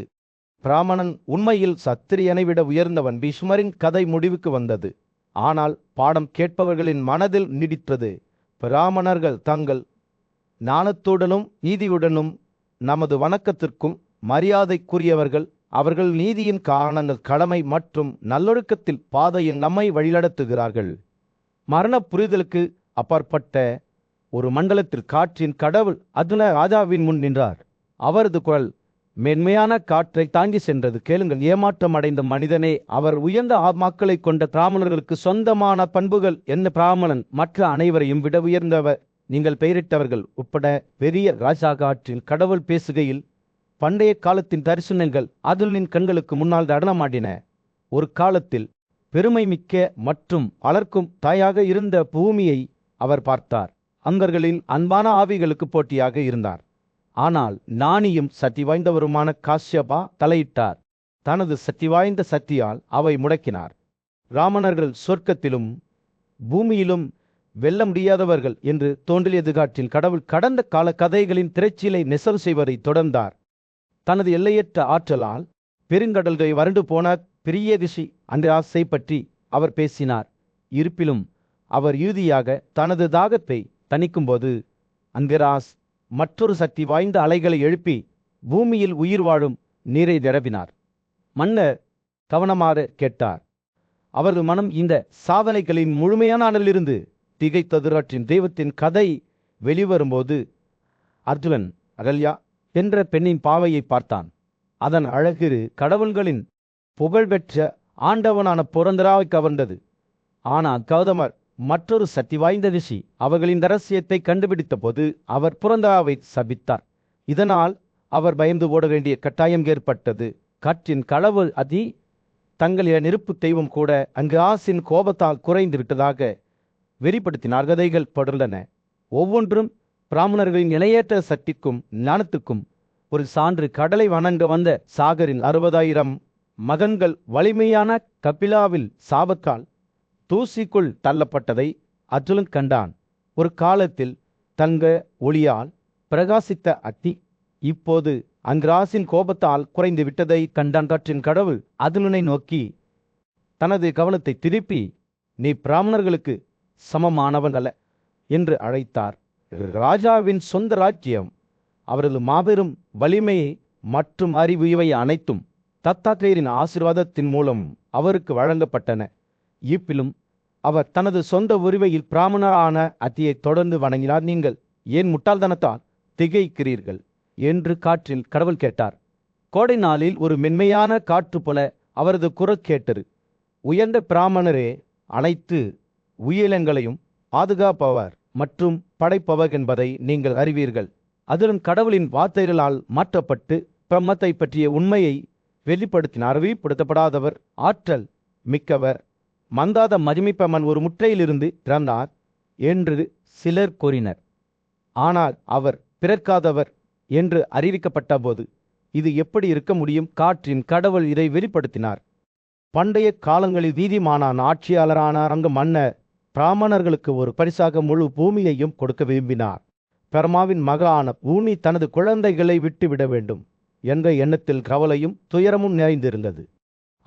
பிராமணன் உண்மையில் சத்திரியனை விட உயர்ந்தவன். பீஷ்மரின் கதை முடிவுக்கு வந்தது. ஆனால் பாடம் கேட்பவர்களின் மனதில் நீடித்தது. பிராமணர்கள் தங்கள் ஞானத்துடனும் நீதியுடனும் நமது வணக்கத்திற்கும் மரியாதைக்குரியவர்கள். அவர்கள் நீதியின் காரணங்கள், கடமை மற்றும் நல்லொழுக்கத்தில் பாதையில் நம்மை வழிநடத்துகிறார்கள். மரண புரிதலுக்கு அப்பாற்பட்ட ஒரு மண்டலத்தில் காற்றின் கடவுள் அர்ஜுன ராஜாவின் முன் நின்றார். அவரது குரல் மென்மையான காற்றை தாங்கி சென்றது. கேளுங்கள், ஏமாற்றம் அடைந்த மனிதனே, அவர் உயர்ந்த ஆத்மாக்களை கொண்ட பிராமணர்களுக்கு சொந்தமான பண்புகள் என்ன? பிராமணன் மற்ற அனைவரையும் விட உயர்ந்தவர். நீங்கள் பெயரிட்டவர்கள் உட்பட பெரிய ராஜா. காற்றின் கடவுள் பேசுகையில் பண்டைய காலத்தின் தரிசனங்கள் அதுலின் கண்களுக்கு முன்னால் நடனமாடின. ஒரு காலத்தில் பெருமை மிக்க மற்றும் வளர்க்கும் தாயாக இருந்த பூமியை அவர் பார்த்தார். அங்கர்களின் அன்பான ஆவிகளுக்கு போட்டியாக இருந்தார். ஆனால் ஞானியும் சக்தி வாய்ந்தவருமான காஷ்யபா தலையிட்டார். தனது சக்தி வாய்ந்த சக்தியால் அவை முடக்கினார். பிராமணர்கள் சொர்க்கத்திலும் பூமியிலும் வெல்ல முடியாதவர்கள் என்று தோன்றியது. காற்றின் கடவுள் கடந்த கால கதைகளின் திரைச்சீலை நெசவு செய்வதை தொடர்ந்தார். தனது எல்லையற்ற ஆற்றலால் பெருங்கடல்களை வறண்டு போன பெரிய ரிஷி அந்திராஸை பற்றி அவர் பேசினார். இருப்பிலும் அவர் இறுதியாக தனது தாகத்தை தணிக்கும்போது அந்திராஸ் மற்றொரு சக்தி வாய்ந்த அலைகளை எழுப்பி பூமியில் உயிர் வாழும் நீரை நிரப்பினார். மன்னர் கவனமாக கேட்டார். அவரது மனம் இந்த சாதனைகளின் முழுமையான அனலிருந்து திகைத்ததுராற்றின் தெய்வத்தின் கதை வெளிவரும்போது அர்ஜுனன் அகல்யா என்ற பெண்ணின் பாவையை பார்த்தான். அதன் அழகு கடவுள்களின் புகழ்பெற்ற ஆண்டவனான புரந்தராவை கவர்ந்தது. ஆனால் கௌதமர் மற்றொரு சக்தி வாய்ந்த ரிஷி அவர்களின் ரகசியத்தை கண்டுபிடித்த போது அவர் புரந்தராவை சபித்தார். இதனால் அவர் பயந்து ஓட வேண்டிய கட்டாயம் ஏற்பட்டது. காற்றின் கடவுள் அதி தங்களின் நெருப்பு தெய்வம் கூட அங்கு ஆசின் கோபத்தால் குறைந்து விட்டதாக வெளிப்படுத்தினார். கதைகள் படர்ந்தன. ஒவ்வொன்றும் பிராமணர்களின் இணையற்ற சக்திக்கும் ஞானத்துக்கும் ஒரு சான்று. கடலை வணங்க வந்த சாகரின் 60,000 மகன்கள் வலிமையான கபிலாவில் சாபத்தால் தூசிக்குள் தள்ளப்பட்டதை அர்ஜுனன் கண்டான். ஒரு காலத்தில் தங்க ஒளியால் பிரகாசித்த அத்தி இப்போது அங்கிராசின் கோபத்தால் குறைந்து விட்டதை கண்டான். காற்றின் கடவுள் அர்ஜுனனை நோக்கி தனது கவனத்தை திருப்பி, நீ பிராமணர்களுக்கு சமமானவன் அல்ல. என்று அழைத்தார். ராஜாவின் சொந்த ராஜ்யம், அவரது மாபெரும் வலிமையை மற்றும் அறிவு இவை அனைத்தும் தத்தாத்ரேயரின் ஆசீர்வாதத்தின் மூலம் அவருக்கு வழங்கப்பட்டன. இப்பிலும் அவர் தனது சொந்த உரிமையில் பிராமணரான அத்தியை தொடர்ந்து வணங்கினார். நீங்கள் ஏன் முட்டாள்தனத்தால் திகைக்கிறீர்கள் என்று காற்றில் கடவுள் கேட்டார். கோடை நாளில் ஒரு மென்மையான காற்று போல அவரது குரல் கேட்டது. உயர்ந்த பிராமணரே, அனைத்து உயிரினங்களையும் பாதுகாப்பவர் மற்றும் படைப்பவர் என்பதை நீங்கள் அறிவீர்கள். அதிலும் கடவுளின் வார்த்தைகளால் மாற்றப்பட்டு பிரம்மத்தை பற்றிய உண்மையை வெளிப்படுத்தினார். அறிவிப்படுத்தப்படாதவர், ஆற்றல் மிக்கவர், மந்தாத மதிமிப்பமன் ஒரு முட்டையிலிருந்து பிறந்தார் என்று சிலர் கூறினர். ஆனால் அவர் பிறக்காதவர் என்று அறிவிக்கப்பட்ட போது இது எப்படி இருக்க முடியும்? காற்றின் கடவுள் இதை வெளிப்படுத்தினார். பண்டைய காலங்களில் நீதிமானான ஆட்சியாளரான அங்கு மன்னர் பிராமணர்களுக்கு ஒரு பரிசாக முழு பூமியையும் கொடுக்க விரும்பினார். பெர்மாவின் மகளான பூமி தனது குழந்தைகளை விட்டுவிட வேண்டும் என்ற எண்ணத்தில் கவலையும் துயரமும் நிறைந்திருந்தது.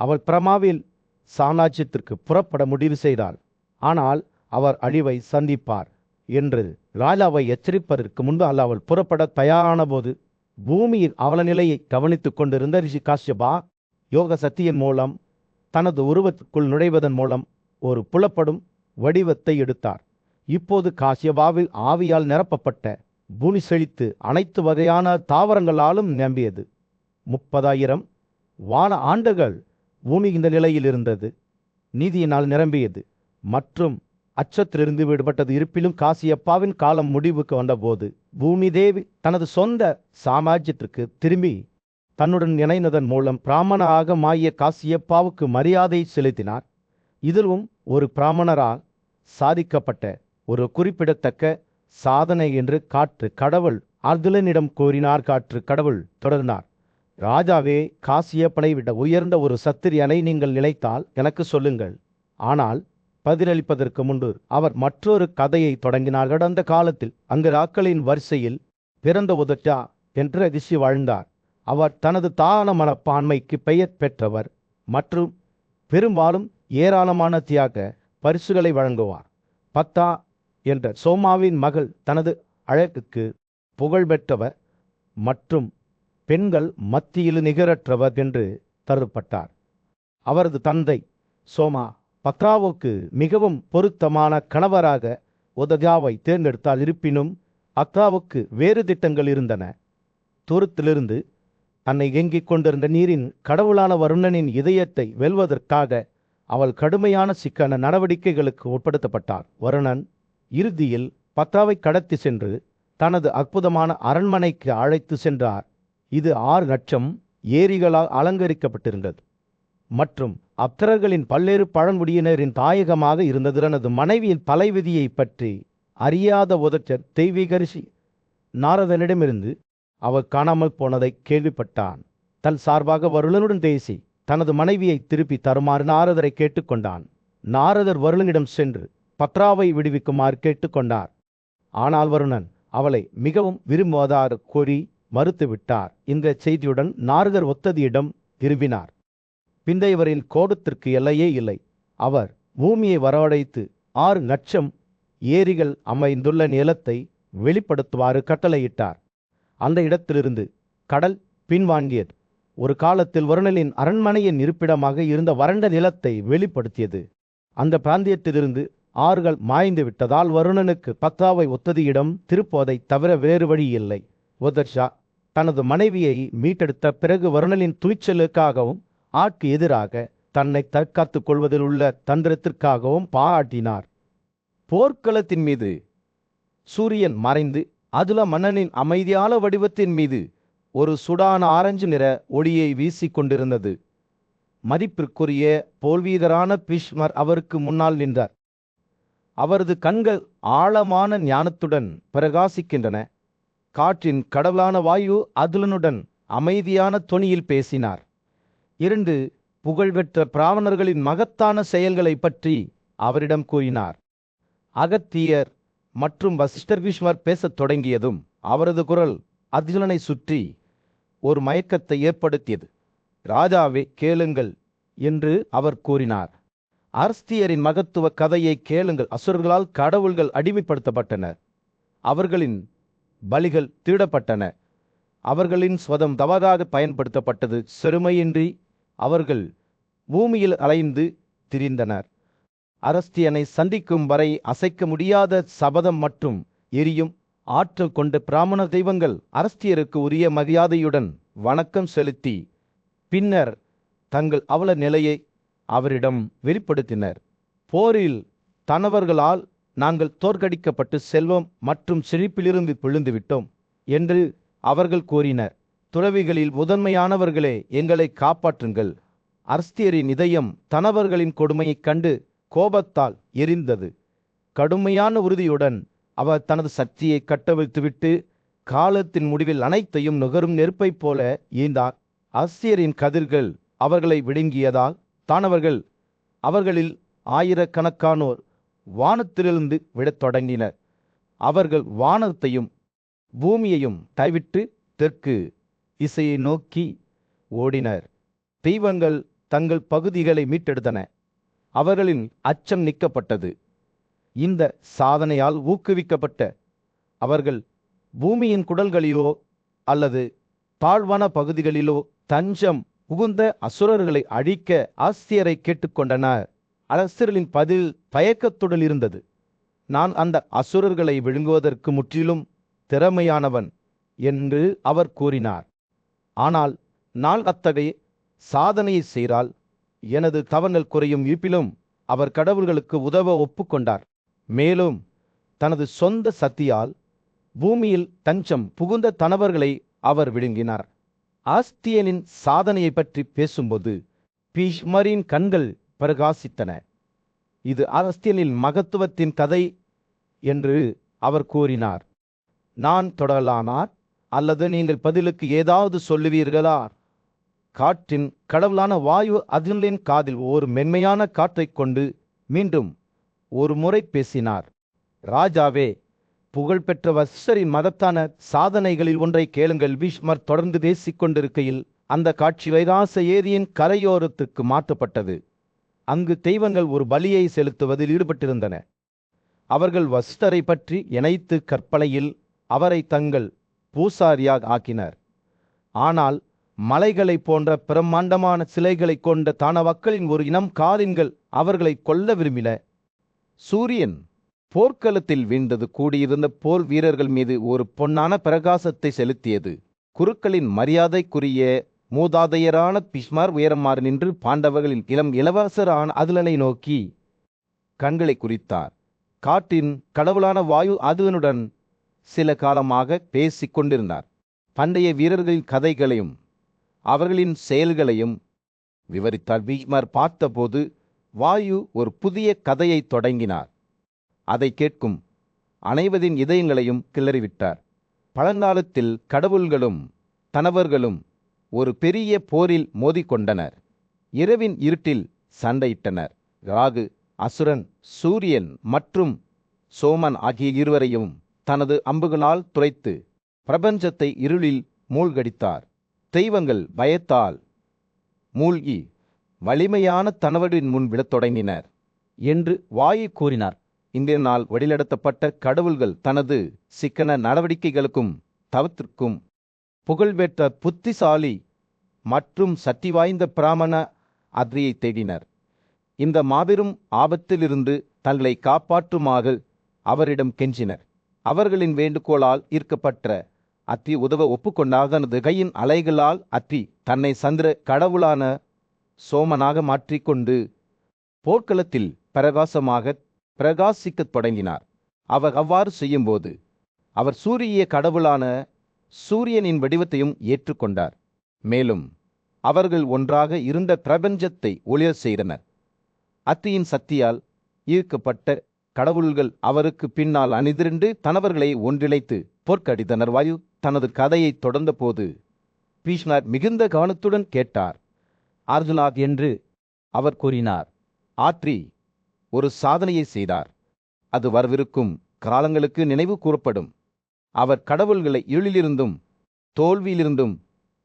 அவள் பிரமாவில் சாம்ராஜ்யத்திற்கு புறப்பட முடிவு செய்தாள். ஆனால் அவர் அழிவை சந்திப்பார் என்று ராஜாவை எச்சரிப்பதற்கு முன்பு அவள் புறப்பட தயாரான போது பூமியில் அவள நிலையை கவனித்துக் கொண்டிருந்த ரிஷி காஷ்யபா யோக சக்தியின் மூலம் தனது உருவத்துக்குள் நுழைவதன் மூலம் ஒரு புலப்படும் வடிவத்தை எடுத்தார். இப்போது காஷ்யபாவில் ஆவியால் நிரப்பப்பட்ட பூமி செழித்து அனைத்து வகையான தாவரங்களாலும் நிரம்பியது. 30,000 வான ஆண்டுகள் பூமி இந்த நிலையில் இருந்தது. நீதியினால் நிரம்பியது மற்றும் அச்சத்திலிருந்து விடுபட்டது. இருப்பிலும் காசியப்பாவின் காலம் முடிவுக்கு வந்தபோது பூமி தேவி தனது சொந்த சாம்ராஜ்யத்திற்கு திரும்பி தன்னுடன் இணைந்ததன் மூலம் பிராமணராக மாறிய காசியப்பாவுக்கு மரியாதை செலுத்தினார். இதிலும் ஒரு பிராமணரால் சாதிக்கப்பட்ட ஒரு குறிப்பிடத்தக்க சாதனை என்று காற்று கடவுள் அர்துலனிடம் கூறினார். காற்று கடவுள் தொடர்ந்தார். ராஜாவே, காசியப்பனை விட உயர்ந்த ஒரு சத்திரியனை நீங்கள் நினைத்தால் எனக்கு சொல்லுங்கள். ஆனால் பதிலளிப்பதற்கு முன்பு அவர் மற்றொரு கதையை தொடங்கினார். கடந்த காலத்தில் அங்கு ராக்களின் வரிசையில் பிறந்த உதட்டா என்ற ரிஷி வாழ்ந்தார். அவர் தனது தான மனப்பான்மைக்கு பெயர் பெற்றவர் மற்றும் பெரும்பாலும் ஏராளமான தியாக பரிசுகளை வழங்குவார். பத்தா என்ற சோமாவின் மகள் தனது அழகுக்கு புகழ்பெற்றவர் மற்றும் பெண்கள் மத்தியில் நிகரற்றவர் என்று கருதப்பட்டார். அவரது தந்தை சோமா பத்ராவுக்கு மிகவும் பொருத்தமான கணவராக உதயாவை தேர்ந்தெடுத்தால், இருப்பினும் அக்ராவுக்கு வேறு திட்டங்கள் இருந்தன. தூரத்திலிருந்து தன்னை ஏங்கிக் கொண்டிருந்த நீரின் கடவுளான வருணனின் இதயத்தை வெல்வதற்காக அவள் கடுமையான சிக்கன நடவடிக்கைகளுக்கு உட்படுத்தப்பட்டார். வருணன் இறுதியில் பத்ராவை கடத்தி சென்று தனது அற்புதமான அரண்மனைக்கு அழைத்து சென்றார். இது 6 லட்சம் ஏரிகளால் அலங்கரிக்கப்பட்டிருந்தது மற்றும் அப்சரர்களின் பல்வேறு பழங்குடியினரின் தாயகமாக இருந்தது. தனது மனைவியின் தலைவிதியை பற்றி அறியாத உதச்சர் தெய்வீக ரிஷி நாரதனிடமிருந்து அவர் காணாமல் போனதை கேள்விப்பட்டான். தன் சார்பாக வருணனுடன் பேசி தனது மனைவியை திருப்பி தருமாறு நாரதரை கேட்டுக்கொண்டான். நாரதர் வருணனிடம் சென்று பத்ராவை விடுவிக்குமாறு கேட்டுக்கொண்டார். ஆனால் வருணன் அவளை மிகவும் விரும்புவதாக கூறி மறுத்துவிட்டார். இந்த செய்தியுடன் நாரதர் ஒத்ததியிடம் திரும்பினார். பிந்தையவரின் கோபத்திற்கு எல்லையே இல்லை. அவர் பூமியை வரவழைத்து 6 லட்சம் ஏரிகள் அமைந்துள்ள நிலத்தை வெளிப்படுத்துமாறு கட்டளையிட்டார். அந்த இடத்திலிருந்து கடல் பின்வாங்கியது. ஒரு காலத்தில் வருணனின் அரண்மனையின் இருப்பிடமாக இருந்த வறண்ட நிலத்தை வெளிப்படுத்தியது. அந்த பிராந்தியத்திலிருந்து ஆறுகள் மாய்ந்து விட்டதால் வருணனுக்கு பத்ராவை ஒத்ததியிடம் திருப்போதை தவிர வேறு வழி இல்லை. உதர்ஷா தனது மனைவியை மீட்டெடுத்த பிறகு வருணனின் துணிச்சலுக்காகவும் ஆட்கு எதிராக தன்னை தற்காத்துக் கொள்வதில் உள்ள தந்திரத்திற்காகவும் பாராட்டினார். போர்க்களத்தின் மீது சூரியன் மறைந்து அதுல மன்னனின் அமைதியான வடிவத்தின் மீது ஒரு சுடான ஆரஞ்சு நிற ஒளியை வீசிக்கொண்டிருந்தது. மதிப்பிற்குரிய போர்வீரரான பீஷ்மர் அவருக்கு முன்னால் நின்றார். அவரது கண்கள் ஆழமான ஞானத்துடன் பிரகாசிக்கின்றன. காற்றின் கடவுளான வாயு அதுலனுடன் அமைதியான தொனியில் பேசினார். 2 புகழ்பெற்ற பிராமணர்களின் மகத்தான செயல்களை பற்றி அவரிடம் கூறினார். அகத்தியர் மற்றும் வசிஷ்டர் பீஷ்மர் பேசத் தொடங்கியதும் அவரது குரல் அதுலனை சுற்றி ஒரு மயக்கத்தை ஏற்படுத்தியது. ராஜாவே, கேளுங்கள் என்று அவர் கூறினார். அர்ஸ்தியரின் மகத்துவ கதையை கேளுங்கள். அசுரர்களால் கடவுள்கள் அடிமைப்படுத்தப்பட்டனர். அவர்களின் பலிகள் திருடப்பட்டன. அவர்களின் ஸ்வதம் தவறாக பயன்படுத்தப்பட்டது. சிறுமையின்றி அவர்கள் பூமியில் அலைந்து திரிந்தனர். அகஸ்தியனை சந்திக்கும் வரை அசைக்க முடியாத சபதம் மற்றும் எரியும் ஆற்றல் கொண்ட பிராமண தெய்வங்கள் அகஸ்தியருக்கு உரிய மரியாதையுடன் வணக்கம் செலுத்தி பின்னர் தங்கள் அவல நிலையை அவரிடம் வெளிப்படுத்தினர். போரில் தனவர்களால் நாங்கள் தோற்கடிக்கப்பட்டு செல்வம் மற்றும் செழிப்பிலிருந்து விழுந்துவிட்டோம் என்று அவர்கள் கூறினர். துறவிகளில் முதன்மையானவர்களே, எங்களை காப்பாற்றுங்கள். அகஸ்தியரின் இதயம் தனவர்களின் கொடுமையைக் கண்டு கோபத்தால் எரிந்தது. கடுமையான உறுதியுடன் அவர் தனது சக்தியை கட்டவிழ்த்துவிட்டு காலத்தின் முடிவில் அனைத்தையும் நுகரும் நெருப்பைப் போல ஈந்தார். அகஸ்தியரின் கதிர்கள் அவர்களை விழுங்கியதால் தானவர்கள் அவர்களில் ஆயிரக்கணக்கானோர் வானத்திலிருந்து விழத் தொடங்கினர். அவர்கள் வானத்தையும் பூமியையும் கைவிட்டு தெற்கு திசையை நோக்கி ஓடினர். தெய்வங்கள் தங்கள் பகுதிகளை மீட்டெடுத்தன. அவர்களின் அச்சம் நீக்கப்பட்டது. இந்த சாதனையால் ஊக்குவிக்கப்பட்ட அவர்கள் பூமியின் குடல்களிலோ அல்லது தாழ்வான பகுதிகளிலோ தஞ்சம் புகுந்த அசுரர்களை அழிக்க அகஸ்தியரை கேட்டுக்கொண்டனர். அகஸ்தியரின் பதில் தயக்கத்துடன் இருந்தது. நான் அந்த அசுரர்களை விழுங்குவதற்கு முற்றிலும் திறமையானவன் என்று அவர் கூறினார். ஆனால் நான் அத்தகைய சாதனையை செய்தால் எனது தவங்கள் குறையும். இருப்பினும் அவர் கடவுள்களுக்கு உதவ ஒப்புக்கொண்டார். மேலும் தனது சொந்த சக்தியால் பூமியில் தஞ்சம் புகுந்த தனவர்களை அவர் விழுங்கினார். அகஸ்தியனின் சாதனையை பற்றி பேசும்போது பீஷ்மரின் கண்கள் பிரகாசித்தன. இது அகஸ்தியனின் மகத்துவத்தின் கதை என்று அவர் கூறினார். நான் தொடரலானார் அல்லது நீங்கள் பதிலுக்கு ஏதாவது சொல்லுவீர்களா? காற்றின் கடவுளான வாயு அர்ஜுனனின் காதில் ஒரு மென்மையான காற்றைக் கொண்டு மீண்டும் ஒரு முறை பேசினார். ராஜாவே, புகழ்பெற்ற வசிஷ்டரின் மகத்தான சாதனைகளில் ஒன்றை கேளுங்கள். பீஷ்மர் தொடர்ந்து பேசிக் கொண்டிருக்கையில் அந்த காட்சி வைகாச ஏரியின் கரையோரத்துக்கு மாற்றப்பட்டது. அங்கு தெய்வங்கள் ஒரு பலியை செலுத்துவதில் ஈடுபட்டிருந்தன. அவர்கள் வசிஷ்டரை பற்றி இணைத்து கற்பனையில் அவரை தங்கள் பூசாரியாக ஆக்கினர். ஆனால் மலைகளைப் போன்ற பிரம்மாண்டமான சிலைகளை கொண்ட தானவக்களின் ஒரு இனம் காரின்கள் அவர்களை கொல்ல விரும்பின. சூரியன் போர்க்களத்தில் வீழ்ந்தது. கூடியிருந்த போர் வீரர்கள் மீது ஒரு பொன்னான பிரகாசத்தை செலுத்தியது. குருக்களின் மரியாதைக்குரிய மூதாதையரான பீஷ்மர் உயரமாறு நின்று பாண்டவர்களின் இளம் இளவரசரான அதுலனை நோக்கி கண்களை குறித்தார். காட்டின் கடவுளான வாயு அதுவனுடன் சில காலமாக பேசிக் கொண்டிருந்தார். பண்டைய வீரர்களின் கதைகளையும் அவர்களின் செயல்களையும் விவரித்தார். பீஷ்மர் பார்த்தபோது வாயு ஒரு புதிய கதையை தொடங்கினார். அதை கேட்கும் அனைவரின் இதயங்களையும் கிளறிவிட்டார். பழங்காலத்தில் கடவுள்களும் தனவர்களும் ஒரு பெரிய போரில் மோதிக்கொண்டனர். இரவின் இருட்டில் சண்டையிட்டனர். ராகு, அசுரன், சூரியன் மற்றும் சோமன் ஆகிய இருவரையும் தனது அம்புகளால் துளைத்து பிரபஞ்சத்தை இருளில் மூழ்கடித்தார். தெய்வங்கள் பயத்தால் மூழ்கி வலிமையான தனவரின் முன் விழத் தொடங்கினர் என்று வாயு கூறினார். இன்றைய நாள் வழிநடத்தப்பட்ட கடவுள்கள் தனது சிக்கன நடவடிக்கைகளுக்கும் தவத்திற்கும் புகழ்பெற்ற புத்திசாலி மற்றும் சக்தி வாய்ந்த பிராமண அத்ரியை தேடினர். இந்த மாபெரும் ஆபத்திலிருந்து தங்களை காப்பாற்றுமாறு அவரிடம் கெஞ்சினர். அவர்களின் வேண்டுகோளால் ஈர்க்கப்பட்ட அத்ரி உதவ ஒப்புக்கொண்டார். தனது கையின் அலைகளால் அத்ரி தன்னை சந்திர கடவுளான சோமனாக மாற்றிக்கொண்டு போர்க்களத்தில் பிரகாசிக்கத் தொடங்கினார். அவர் அவ்வாறு செய்யும்போது அவர் சூரிய கடவுளான சூரியனின் வடிவத்தையும் ஏற்றுக்கொண்டார். மேலும் அவர்கள் ஒன்றாக இருந்த பிரபஞ்சத்தை ஒளிரச் செய்தனர். அத்ரியின் சக்தியால் ஈர்க்கப்பட்ட கடவுள்கள் அவருக்கு பின்னால் அணிதிரண்டு தனவர்களை ஒன்றிணைத்து போர்க்கடித்தனர். வாயு தனது கதையை தொடர்ந்த போது பீஷ்மர் மிகுந்த கவனத்துடன் கேட்டார். அர்ஜுனா என்று அவர் கூறினார். அத்ரி ஒரு சாதனையை செய்தார். அது வரவிருக்கும் காலங்களுக்கு நினைவு கூறப்படும். அவர் கடவுள்களை இருளிலிருந்தும் தோல்வியிலிருந்தும்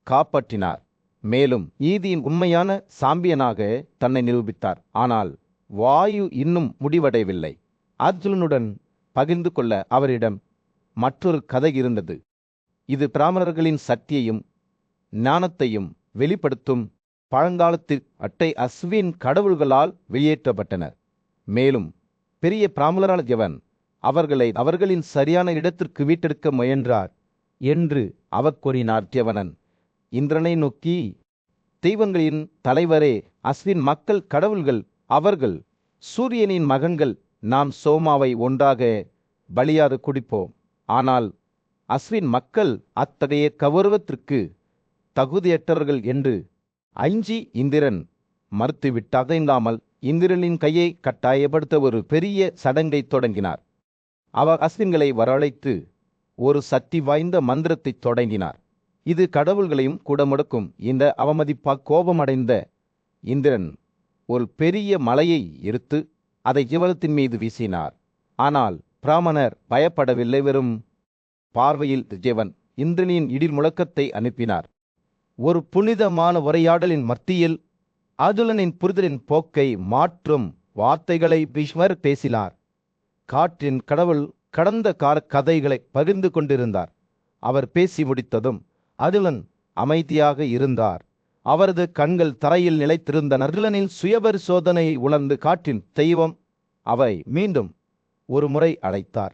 காப்பாற்றினார். மேலும் நீதியின் உண்மையான சாம்பியனாக தன்னை நிரூபித்தார். ஆனால் வாயு இன்னும் முடிவடையவில்லை. அர்ஜுனனுடன் பகிர்ந்து கொள்ள அவரிடம் மற்றொரு கதை இருந்தது. இது பிராமணர்களின் சக்தியையும் ஞானத்தையும் வெளிப்படுத்தும். பழங்காலத்து அட்டை அஸ்வின் கடவுள்களால் வெளியேற்றப்பட்டனர். மேலும் பெரிய பிராமணரான எவன் அவர்களை அவர்களின் சரியான இடத்திற்கு மீட்டெடுக்க முயன்றார் என்று அவர் கூறினார். யவனன் இந்திரனை நோக்கி, தெய்வங்களின் தலைவரே, அஸ்வின் மக்கள் கடவுள்கள், அவர்கள் சூரியனின் மகன்கள். நாம் சோமாவை ஒன்றாக பலியாறு குடிப்போம். ஆனால் அஸ்வின் மக்கள் அத்தகைய கௌரவத்திற்கு தகுதியற்றவர்கள் என்று அஞ்சி இந்திரன் மறுத்துவிட்டதையில்லாமல் இந்திரனின் கையை கட்டாயப்படுத்த ஒரு பெரிய சடங்கை தொடங்கினார். அவர் அஸ்வின்களை வரவழைத்து ஒரு சக்தி வாய்ந்த மந்திரத்தை தொடங்கினார். இது கடவுள்களையும் கூட முடக்கும். இந்த அவமதிப்பால் கோபமடைந்த இந்திரன் ஒரு பெரிய மலையை எடுத்து அதை ஜீவனத்தின் மீது வீசினார். ஆனால் பிராமணர் பயப்படவில்லை. வெறும் பார்வையில் ஜீவன் இந்திரனின் இடிர் முழக்கத்தை அனுப்பினார். ஒரு புனிதமான உரையாடலின் மத்தியில் அர்ஜுனனின் புரிதலின் போக்கை மாற்றும் வார்த்தைகளை பீஷ்மர் பேசினார். காற்றின் கடவுள் கடந்த கால கதைகளை பகிர்ந்து கொண்டிருந்தார். அவர் பேசி முடித்ததும் அர்ஜுனன் அமைதியாக இருந்தார். அவரது கண்கள் தரையில் நிலைத்திருந்த அர்ஜுனனின் சுயபரிசோதனையை உணர்ந்து காற்றின் தெய்வம் அவை மீண்டும் ஒரு முறை அழைத்தார்.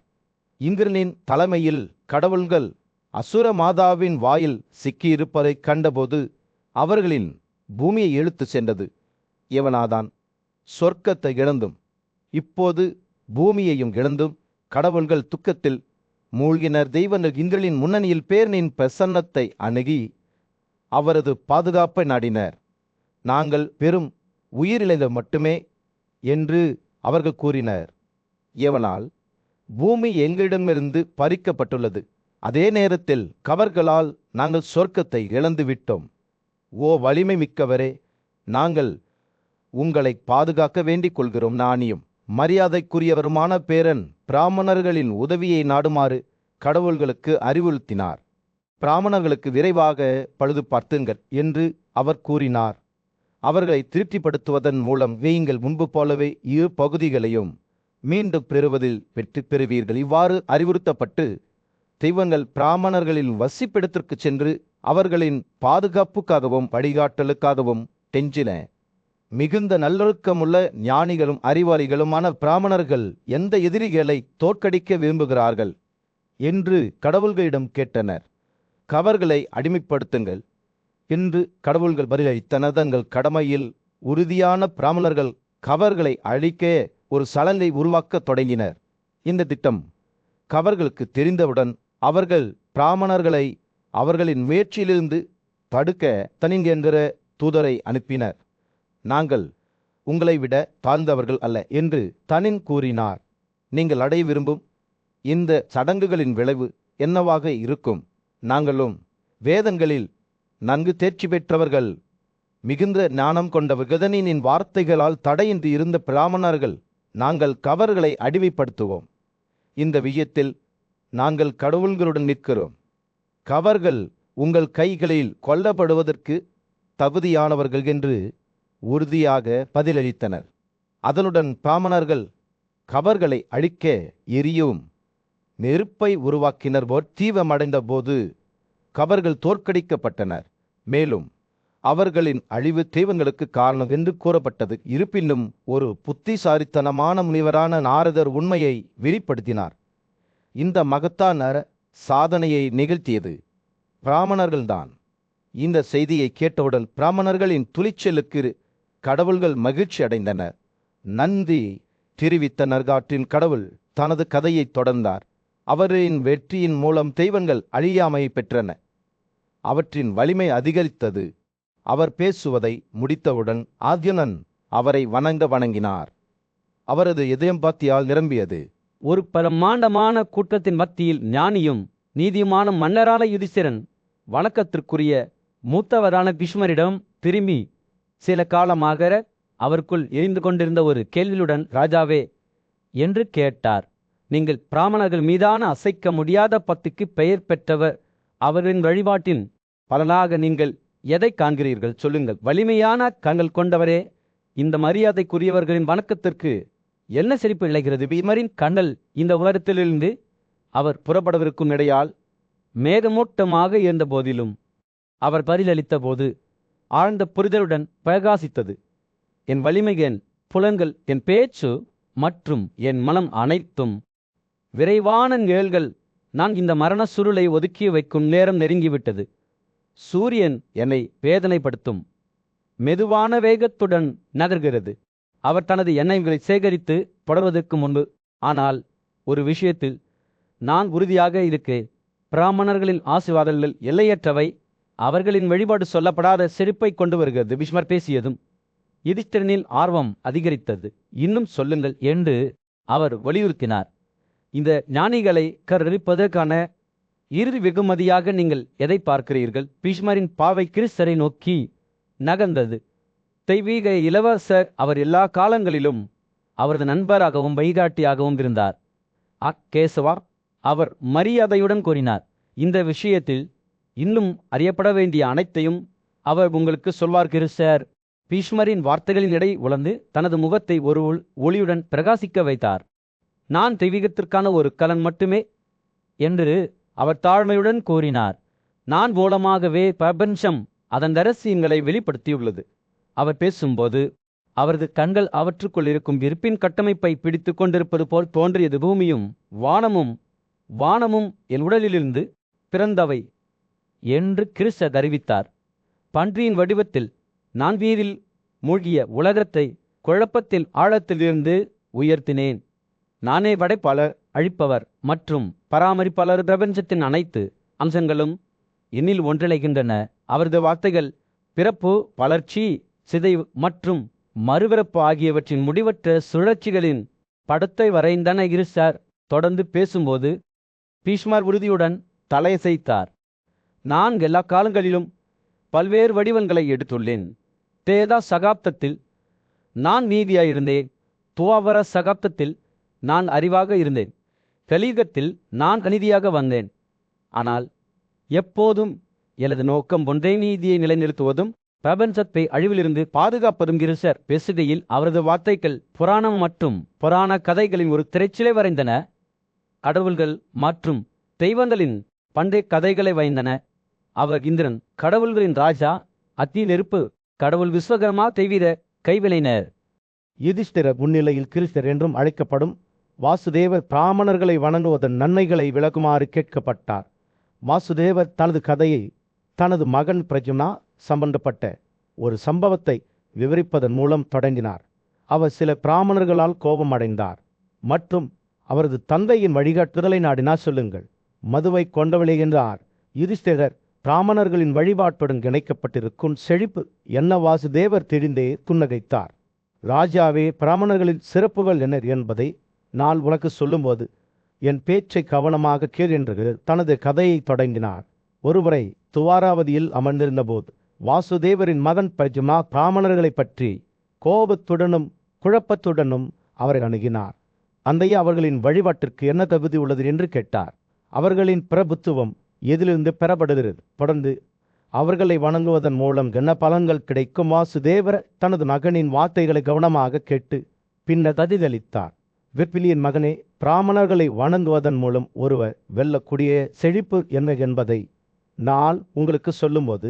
இந்திரனின் தலைமையில் கடவுள்கள் அசுர மாதாவின் வாயில் சிக்கியிருப்பதைக் கண்டபோது அவர்களின் பூமியை இழுத்து சென்றது. எவனாதான் சொர்க்கத்தை இழந்தும் இப்போது பூமியையும் இழந்தும் கடவுள்கள் துக்கத்தில் மூழ்கினர். தெய்வங்கள் இந்திரனின் முன்னணியில் பேரனின் பிரசன்னத்தை அணுகி அவரது பாதுகாப்பை நாடினர். நாங்கள் பெரும் உயிரிழந்த மட்டுமே என்று அவர்கள் கூறினர். எவனால் பூமி எங்களிடமிருந்து பறிக்கப்பட்டுள்ளது. அதே நேரத்தில் கவர்களால் நாங்கள் சொர்க்கத்தை இழந்து விட்டோம். ஓ வலிமை மிக்கவரே, நாங்கள் உங்களை பாதுகாக்க வேண்டிக் கொள்கிறோம். நாணியும் மரியாதைக்குரியவருமான பேரன் பிராமணர்களின் உதவியை நாடுமாறு கடவுள்களுக்கு அறிவுறுத்தினார். பிராமணர்களுக்கு விரைவாக பழுது பார்த்துங்கள் என்று அவர் கூறினார். அவர்களை திருப்திப்படுத்துவதன் மூலம் நீங்கள் முன்பு போலவே இரு பகுதிகளையும் மீண்டும் பெறுவதில் வெற்றி பெறுவீர்கள். இவ்வாறு அறிவுறுத்தப்பட்டு தெய்வங்கள் பிராமணர்களின் வசிப்பிடத்திற்கு சென்று அவர்களின் பாதுகாப்புக்காகவும் வழிகாட்டலுக்காகவும் கெஞ்சின. மிகுந்த நல்லொழுக்கமுள்ள ஞானிகளும் அறிவாளிகளுமான பிராமணர்கள் எந்த எதிரிகளை தோற்கடிக்க விரும்புகிறார்கள் என்று கடவுள்களிடம் கேட்டனர். கவர்களை அடிமைப்படுத்துங்கள் என்று கடவுள்கள் பதிலளித்தனர். தங்கள் கடமையில் உறுதியான பிராமணர்கள் கவர்களை அழிக்க ஒரு சலங்கை உருவாக்கத் தொடங்கினர். இந்த திட்டம் கவர்களுக்கு தெரிந்தவுடன் அவர்கள் பிராமணர்களை அவர்களின் முயற்சியிலிருந்து தடுக்க தனின் என்கிற தூதரை அனுப்பினர். நாங்கள் உங்களை விட தாழ்ந்தவர்கள் அல்ல என்று தனின் கூறினார். நீங்கள் அடைய விரும்பும் இந்த சடங்குகளின் விளைவு என்னவாக இருக்கும்? நாங்களும் வேதங்களில் நன்கு தேர்ச்சி பெற்றவர்கள், மிகுந்த ஞானம் கொண்டவர்கள். கதனின் வார்த்தைகளால் தடையின்றி இருந்த பிராமணர்கள் நாங்கள் கவர்களை அடிமைப்படுத்துவோம். இந்த விஷயத்தில் நாங்கள் கடவுள்களுடன் நிற்கிறோம். கவர்கள் உங்கள் கைகளில் கொல்லப்படுவதற்கு தகுதியானவர்கள் என்று உறுதியாக பதிலளித்தனர். அதனுடன் பிராமணர்கள் கவர்களை அழிக்க எரியும் நெருப்பை உருவாக்கினர். தீவிரமடைந்த போது கவர்கள் தோற்கடிக்கப்பட்டனர். மேலும் அவர்களின் அழிவு தெய்வங்களுக்கு காரணம் என்று கூறப்பட்டது. இருப்பினும் ஒரு புத்திசாலித்தனமான முனிவரான நாரதர் உண்மையை வெளிப்படுத்தினார். இந்த மகத்தான சாதனையை நிகழ்த்தியது பிராமணர்கள்தான். இந்த செய்தியை கேட்டவுடன் பிராமணர்களின் துணிச்சலுக்கு கடவுள்கள் மகிழ்ச்சி அடைந்தனர். நன்றி தெரிவித்த நற்காற்றின் கடவுள் தனது கதையை தொடர்ந்தார். அவரின் வெற்றியின் மூலம் தெய்வங்கள் அழியாமையை பெற்றன. அவற்றின் வலிமை அதிகரித்தது. அவர் பேசுவதை முடித்தவுடன் அர்ஜுனன் அவரை வணங்கினார். அவரது இதயம் பக்தியால் நிரம்பியது. ஒரு பிரம்மாண்டமான கூட்டத்தின் மத்தியில் ஞானியும் நீதியுமான மன்னரான யுதிஷ்டிரன் வணக்கத்திற்குரிய மூத்தவரான பீஷ்மரிடம் திரும்பி சில காலமாக அவருக்குள் எரிந்து கொண்டிருந்த ஒரு கேள்வியுடன், ராஜாவே என்று கேட்டார். நீங்கள் பிராமணர்கள் மீதான அசைக்க முடியாத பக்திக்கு பெயர் பெற்றவர். அவரின் வழிபாட்டின் பலனாக நீங்கள் எதை காண்கிறீர்கள்? சொல்லுங்கள். வலிமையான கண்கள் கொண்டவரே, இந்த மரியாதைக்குரியவர்களின் வணக்கத்திற்கு என்ன சிரிப்பு இழைகிறது? பீஷ்மரின் கண்கள் இந்த உலகத்திலிருந்து அவர் புறப்படவிருக்கும் இடையால் மேகமூட்டமாக இருந்த போதிலும் அவர் பதிலளித்த போது ஆழ்ந்த புரிதலுடன் பிரகாசித்தது. என் வலிமை, என் புலன்கள், என் பேச்சு மற்றும் என் மனம் அனைத்தும் விரைவான நிழல்கள். நான் இந்த மரண சுருளை ஒதுக்கி வைக்கும் நேரம் நெருங்கிவிட்டது. சூரியன் என்னை வேதனைப்படுத்தும் மெதுவான வேகத்துடன் நகர்கிறது. அவர் தனது எண்ணங்களை சேகரித்து தொடர்வதற்கு முன்பு, ஆனால் ஒரு விஷயத்தில் நான் உறுதியாக இருக்கிறேன். பிராமணர்களின் ஆசீர்வாதங்கள் எல்லையற்றவை. அவர்களின் வழிபாடு சொல்லப்படாத செழிப்பை கொண்டு வருகிறது. பீஷ்மர் பேசியதும் யுதிஷ்டிரனின் ஆர்வம் அதிகரித்தது. இன்னும் சொல்லுங்கள் என்று அவர் வலியுறுத்தினார். இந்த ஞானிகளை கருப்பதற்கான இறுதி வெகுமதியாக நீங்கள் எதை பார்க்கிறீர்கள்? பீஷ்மரின் பார்வை கிறிஸ்தரை நோக்கி நகர்ந்தது. தெய்வீக இளவரசர் அவர் எல்லா காலங்களிலும் அவரது நண்பராகவும் வழிகாட்டியாகவும் இருந்தார். கேசவா, அவர் மரியாதையுடன் கூறினார். இந்த விஷயத்தில் இன்னும் அறியப்பட வேண்டிய அனைத்தையும் அவர் உங்களுக்கு சொல்வார் கிறிஸ்தர். பீஷ்மரின் வார்த்தைகளின் இடை உழந்து தனது முகத்தை ஒரு ஒளியுடன் பிரகாசிக்க வைத்தார். நான் தெய்வீகத்திற்கான ஒரு கலன் மட்டுமே என்று அவர் தாழ்மையுடன் கூறினார். நான் மூலமாகவே பிரபஞ்சம் அதன் ரகசியங்களை வெளிப்படுத்தியுள்ளது. அவர் பேசும்போது அவரது கண்கள் அவற்றுக்குள் இருக்கும் இருப்பின் கட்டமைப்பை பிடித்து கொண்டிருப்பது போல் தோன்றியது. பூமியும் வானமும் என் உடலிலிருந்து பிறந்தவை என்று கிறிஸ்தர் அறிவித்தார். பன்றியின் வடிவத்தில் நான் நீரில் மூழ்கிய உலகத்தை குழப்பத்தில் ஆழத்திலிருந்து உயர்த்தினேன். நானே படைப்பாளர், அழிப்பவர் மற்றும் பராமரிப்பாளர். பிரபஞ்சத்தின் அனைத்து அம்சங்களும் என்னில் ஒன்றிணைகின்றன. அவரது வார்த்தைகள் பிறப்பு, வளர்ச்சி, சிதைவு மற்றும் மறுபிறப்பு ஆகியவற்றின் முடிவற்ற சுழற்சிகளின் படத்தை வரைந்தன. கிறிஸ்தர் தொடர்ந்து பேசும்போது பீஷ்மர் உறுதியுடன் தலையசைத்தார். நான் எல்லா காலங்களிலும் பல்வேறு வடிவங்களை எடுத்துள்ளேன். தேதா சகாப்தத்தில் நான் நீதியாயிருந்தேன். துவாபர சகாப்தத்தில் நான் அறிவாக இருந்தேன். கலியுகத்தில் நான் அநீதியாக வந்தேன். ஆனால் எப்போதும் எனது நோக்கம் ஒன்றே, நீதியை நிலைநிறுத்துவதும் பிரபஞ்சத்தை அழிவிலிருந்து பாதுகாப்பதும். கிறிஸ்தர் பேசுகையில் அவரது வார்த்தைகள் புராணம் மற்றும் புராண கதைகளின் ஒரு திரைச்சிலை வரைந்தன. கடவுள்கள் மற்றும் தெய்வங்களின் பண்டைய கதைகளை வைந்தன. அவர் இந்திரன், கடவுள்களின் ராஜா, அத்தி நெருப்பு, கடவுள் விஸ்வகர்மா, தெய்வீக கைவினைஞர். யுதிஷ்டிரர் முன்னிலையில் கிறிஸ்தர் என்றும் அழைக்கப்படும் வாசுதேவர் பிராமணர்களை வணங்குவதன் நன்மைகளை விளக்குமாறு கேட்கப்பட்டார். வாசுதேவர் தனது கதையை தனது மகன் பிரஜும்னா சம்பந்தப்பட்ட ஒரு சம்பவத்தை விவரிப்பதன் மூலம் தொடங்கினார். அவர் சில பிராமணர்களால் கோபம் அடைந்தார் மற்றும் அவரது தந்தையின் வழிகாட்டுதலை நாடினார். சொல்லுங்கள், மதுவை கொண்டவளே என்றார். யுதிஷ்டிரர் பிராமணர்களின் வழிபாட்டுடன் இணைக்கப்பட்டிருக்கும் செழிப்பு என்ன வாசுதேவர் தெரிந்தே புன்னகைத்தார். ராஜாவே, பிராமணர்களின் சிறப்புகள் என்ன என்பதை நான் உனக்கு சொல்லும்போது என் பேச்சை கவனமாக கேள் என்று தனது கதையை தொடங்கினார். ஒருமுறை துவாராவதியில் அமர்ந்திருந்த போது வாசுதேவரின் மகன் பிரஜுமா பிராமணர்களை பற்றி கோபத்துடனும் குழப்பத்துடனும் அவரை அணுகினார். அந்தைய அவர்களின் வழிபாட்டிற்கு என்ன தகுதி உள்ளது என்று கேட்டார். அவர்களின் பிரபுத்துவம் எதிலிருந்து பெறப்படுகிறது? தொடர்ந்து அவர்களை வணங்குவதன் மூலம் என்ன பலன்கள் கிடைக்கும்? வாசுதேவர் தனது மகனின் வார்த்தைகளை கவனமாக கேட்டு பின்னர் பதிலளித்தார். வெப்பிலியின் மகனே, பிராமணர்களை வணங்குவதன் மூலம் ஒருவர் வெல்லக்கூடிய செழிப்பு என்ன என்பதை நான் உங்களுக்கு சொல்லும்போது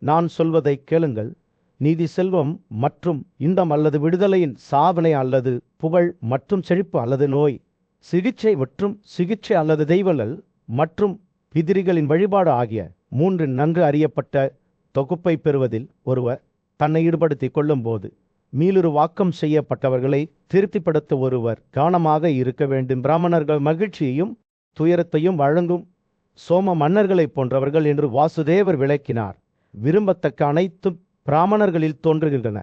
நான் சொல்வதை கேளுங்கள். நீதி, செல்வம் மற்றும் இன்பம் அல்லது விடுதலையின் சாதனை அல்லது புகழ் மற்றும் செழிப்பு அல்லது நோய், சிகிச்சை அல்லது தெய்வங்கள் மற்றும் பிதிரிகளின் வழிபாடு ஆகிய மூன்று நன்கு அறியப்பட்ட தொகுப்பை பெறுவதில் ஒருவர் தன்னை ஈடுபடுத்திக் கொள்ளும் போது மீளுருவாக்கம் செய்யப்பட்டவர்களை திருப்திப்படுத்த ஒருவர் கவனமாக இருக்க வேண்டும். பிராமணர்கள் மகிழ்ச்சியையும் துயரத்தையும் வழங்கும் சோம மன்னர்களைப் போன்றவர்கள் என்று வாசுதேவர் விளக்கினார். விரும்பத்தக்க அனைத்தும் பிராமணர்களில் தோன்றுகின்றன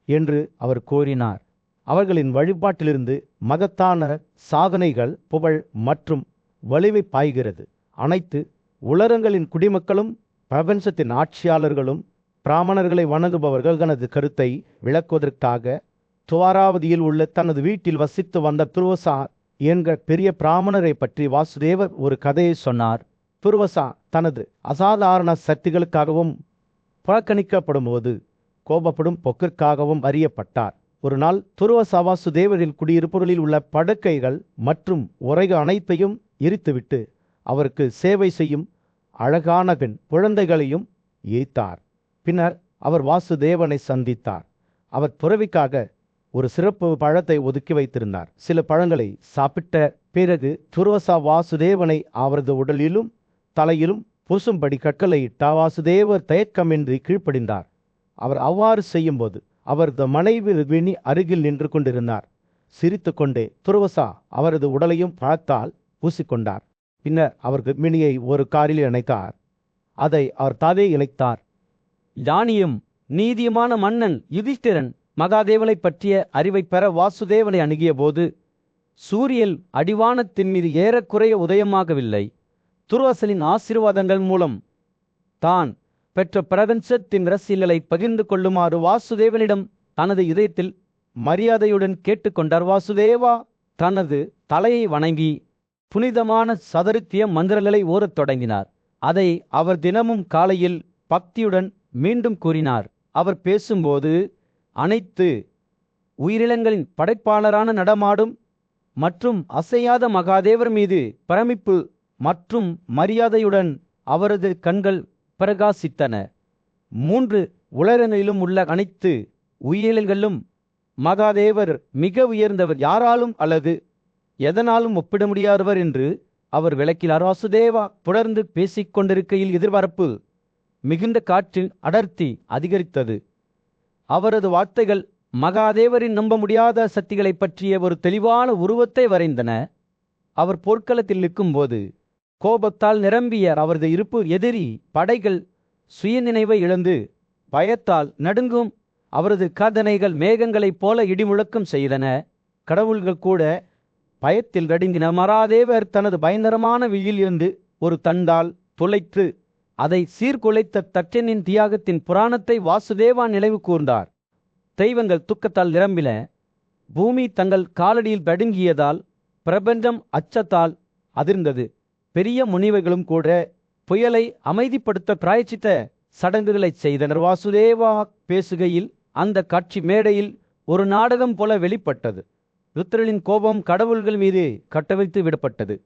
என்று அவர் கூறினார். அவர்களின் வழிபாட்டிலிருந்து மகத்தான சாதனைகள், புகழ் மற்றும் வலிமை பாய்கிறது. அனைத்து உலகங்களின் குடிமக்களும் பிரபஞ்சத்தின் ஆட்சியாளர்களும் பிராமணர்களை வணங்குபவர்கள். தனது கருத்தை விளக்குவதற்காக துவாராவதியில் உள்ள தனது வீட்டில் வசித்து வந்த துர்வசா என்ற பெரிய பிராமணரை பற்றி வாசுதேவர் ஒரு கதையை சொன்னார். துர்வசா தனது அசாதாரண சக்திகளுக்காகவும் புறக்கணிக்கப்படும் போது கோபப்படும் பொக்கிற்காகவும் அறியப்பட்டார். ஒரு நாள் துருவசா வாசுதேவரின் குடியிருப்புகளில் உள்ள படுக்கைகள் மற்றும் உறைகள் அனைத்தையும் எரித்துவிட்டு அவருக்கு சேவை செய்யும் அழகான பெண் குழந்தைகளையும் ஏய்த்தார். பின்னர் அவர் வாசுதேவனை சந்தித்தார். அவர் துறவிக்காக ஒரு சிறப்பு பழத்தை ஒதுக்கி வைத்திருந்தார். சில பழங்களை சாப்பிட்ட பிறகு துருவசா வாசுதேவனை அவரது உடலிலும் தலையிலும் பூசும்படி கட்டளையிட்ட வாசுதேவர் தயக்கமின்றி கீழ்ப்படிந்தார். அவர் அவ்வாறு செய்யும்போது அவரது மனைவி ருக்மிணி அருகில் நின்று கொண்டிருந்தார். சிரித்து கொண்டே துருவசா அவரது உடலையும் பழத்தால் பூசிக்கொண்டார். பின்னர் அவர் ருக்மிணியை ஒரு காரில் இணைத்தார். அதை அவர் தாவே இணைத்தார். ஞானியும் நீதியுமான மன்னன் யுதிஷ்டிரன் மகாதேவனை பற்றிய அறிவை பெற வாசுதேவனை அணுகிய போது சூரியன் அடிவானத்தின் மீது ஏறக்குறைய உதயமாகவில்லை. துர்வாசலின் ஆசீர்வாதங்கள் மூலம் தான் பெற்ற பிரபஞ்சத்தின் ரசியல்களை பகிர்ந்து கொள்ளுமாறு வாசுதேவனிடம் தனது இதயத்தில் மரியாதையுடன் கேட்டுக்கொண்டார். வாசுதேவா தனது தலையை வணங்கி புனிதமான சதுரித்திய மந்திரங்களை ஓரத் தொடங்கினார். அதை அவர் தினமும் காலையில் பக்தியுடன் மீண்டும் கூறினார். அவர் பேசும்போது அனைத்து உயிரினங்களின் படைப்பாளரான நடமாடும் மற்றும் அசையாத மகாதேவர் மீது பிரமிப்பு மற்றும் மரியாதையுடன் அவரது கண்கள் பிரகாசித்தன. 3 உலகங்களிலும் உள்ள அனைத்து உயிரினங்களிலும் மகாதேவர் மிக உயர்ந்தவர், யாராலும் அல்லது எதனாலும் ஒப்பிட முடியாதவர் என்று அவர் விளக்கினார். வாசுதேவா தொடர்ந்து பேசிக்கொண்டிருக்கையில் எதிர்பார்ப்பு மிகுந்த காற்று அடர்த்தி அதிகரித்தது. அவரது வார்த்தைகள் மகாதேவரின் நம்ப முடியாத சக்திகளை பற்றிய ஒரு தெளிவான உருவத்தை வரைந்தன. அவர் போர்க்களத்தில் நிற்கும்போது கோபத்தால் நிரம்பிய அவரது இருப்பு எதிரி படைகள் சுயநினைவை இழந்து பயத்தால் நடுங்கும். அவரது கதனைகள் மேகங்களைப் போல இடிமுழக்கம் செய்தன. கடவுள்கள் கூட பயத்தில் நடுங்கின. மகாதேவர் தனது பயங்கரமான விழியில் இருந்து ஒரு தண்டால் துளைத்து அதை சீர்குலைத்த தட்சனின் தியாகத்தின் புராணத்தை வாசுதேவா நினைவு கூர்ந்தார். தெய்வங்கள் துக்கத்தால் நிரம்பின. பூமி தங்கள் காலடியில் நடுங்கியதால் பிரபஞ்சம் அச்சத்தால் அதிர்ந்தது. பெரிய முனிவர்களும் கூட புயலை அமைதிப்படுத்த பிராயச்சித்த சடங்குகளை செய்தனர். வாசுதேவா பேசுகையில் அந்த காட்சி மேடையில் ஒரு நாடகம் போல வெளிப்பட்டது. ருத்ரனின் கோபம் கடவுள்கள் மீது கட்டவிழ்த்து விடப்பட்டது.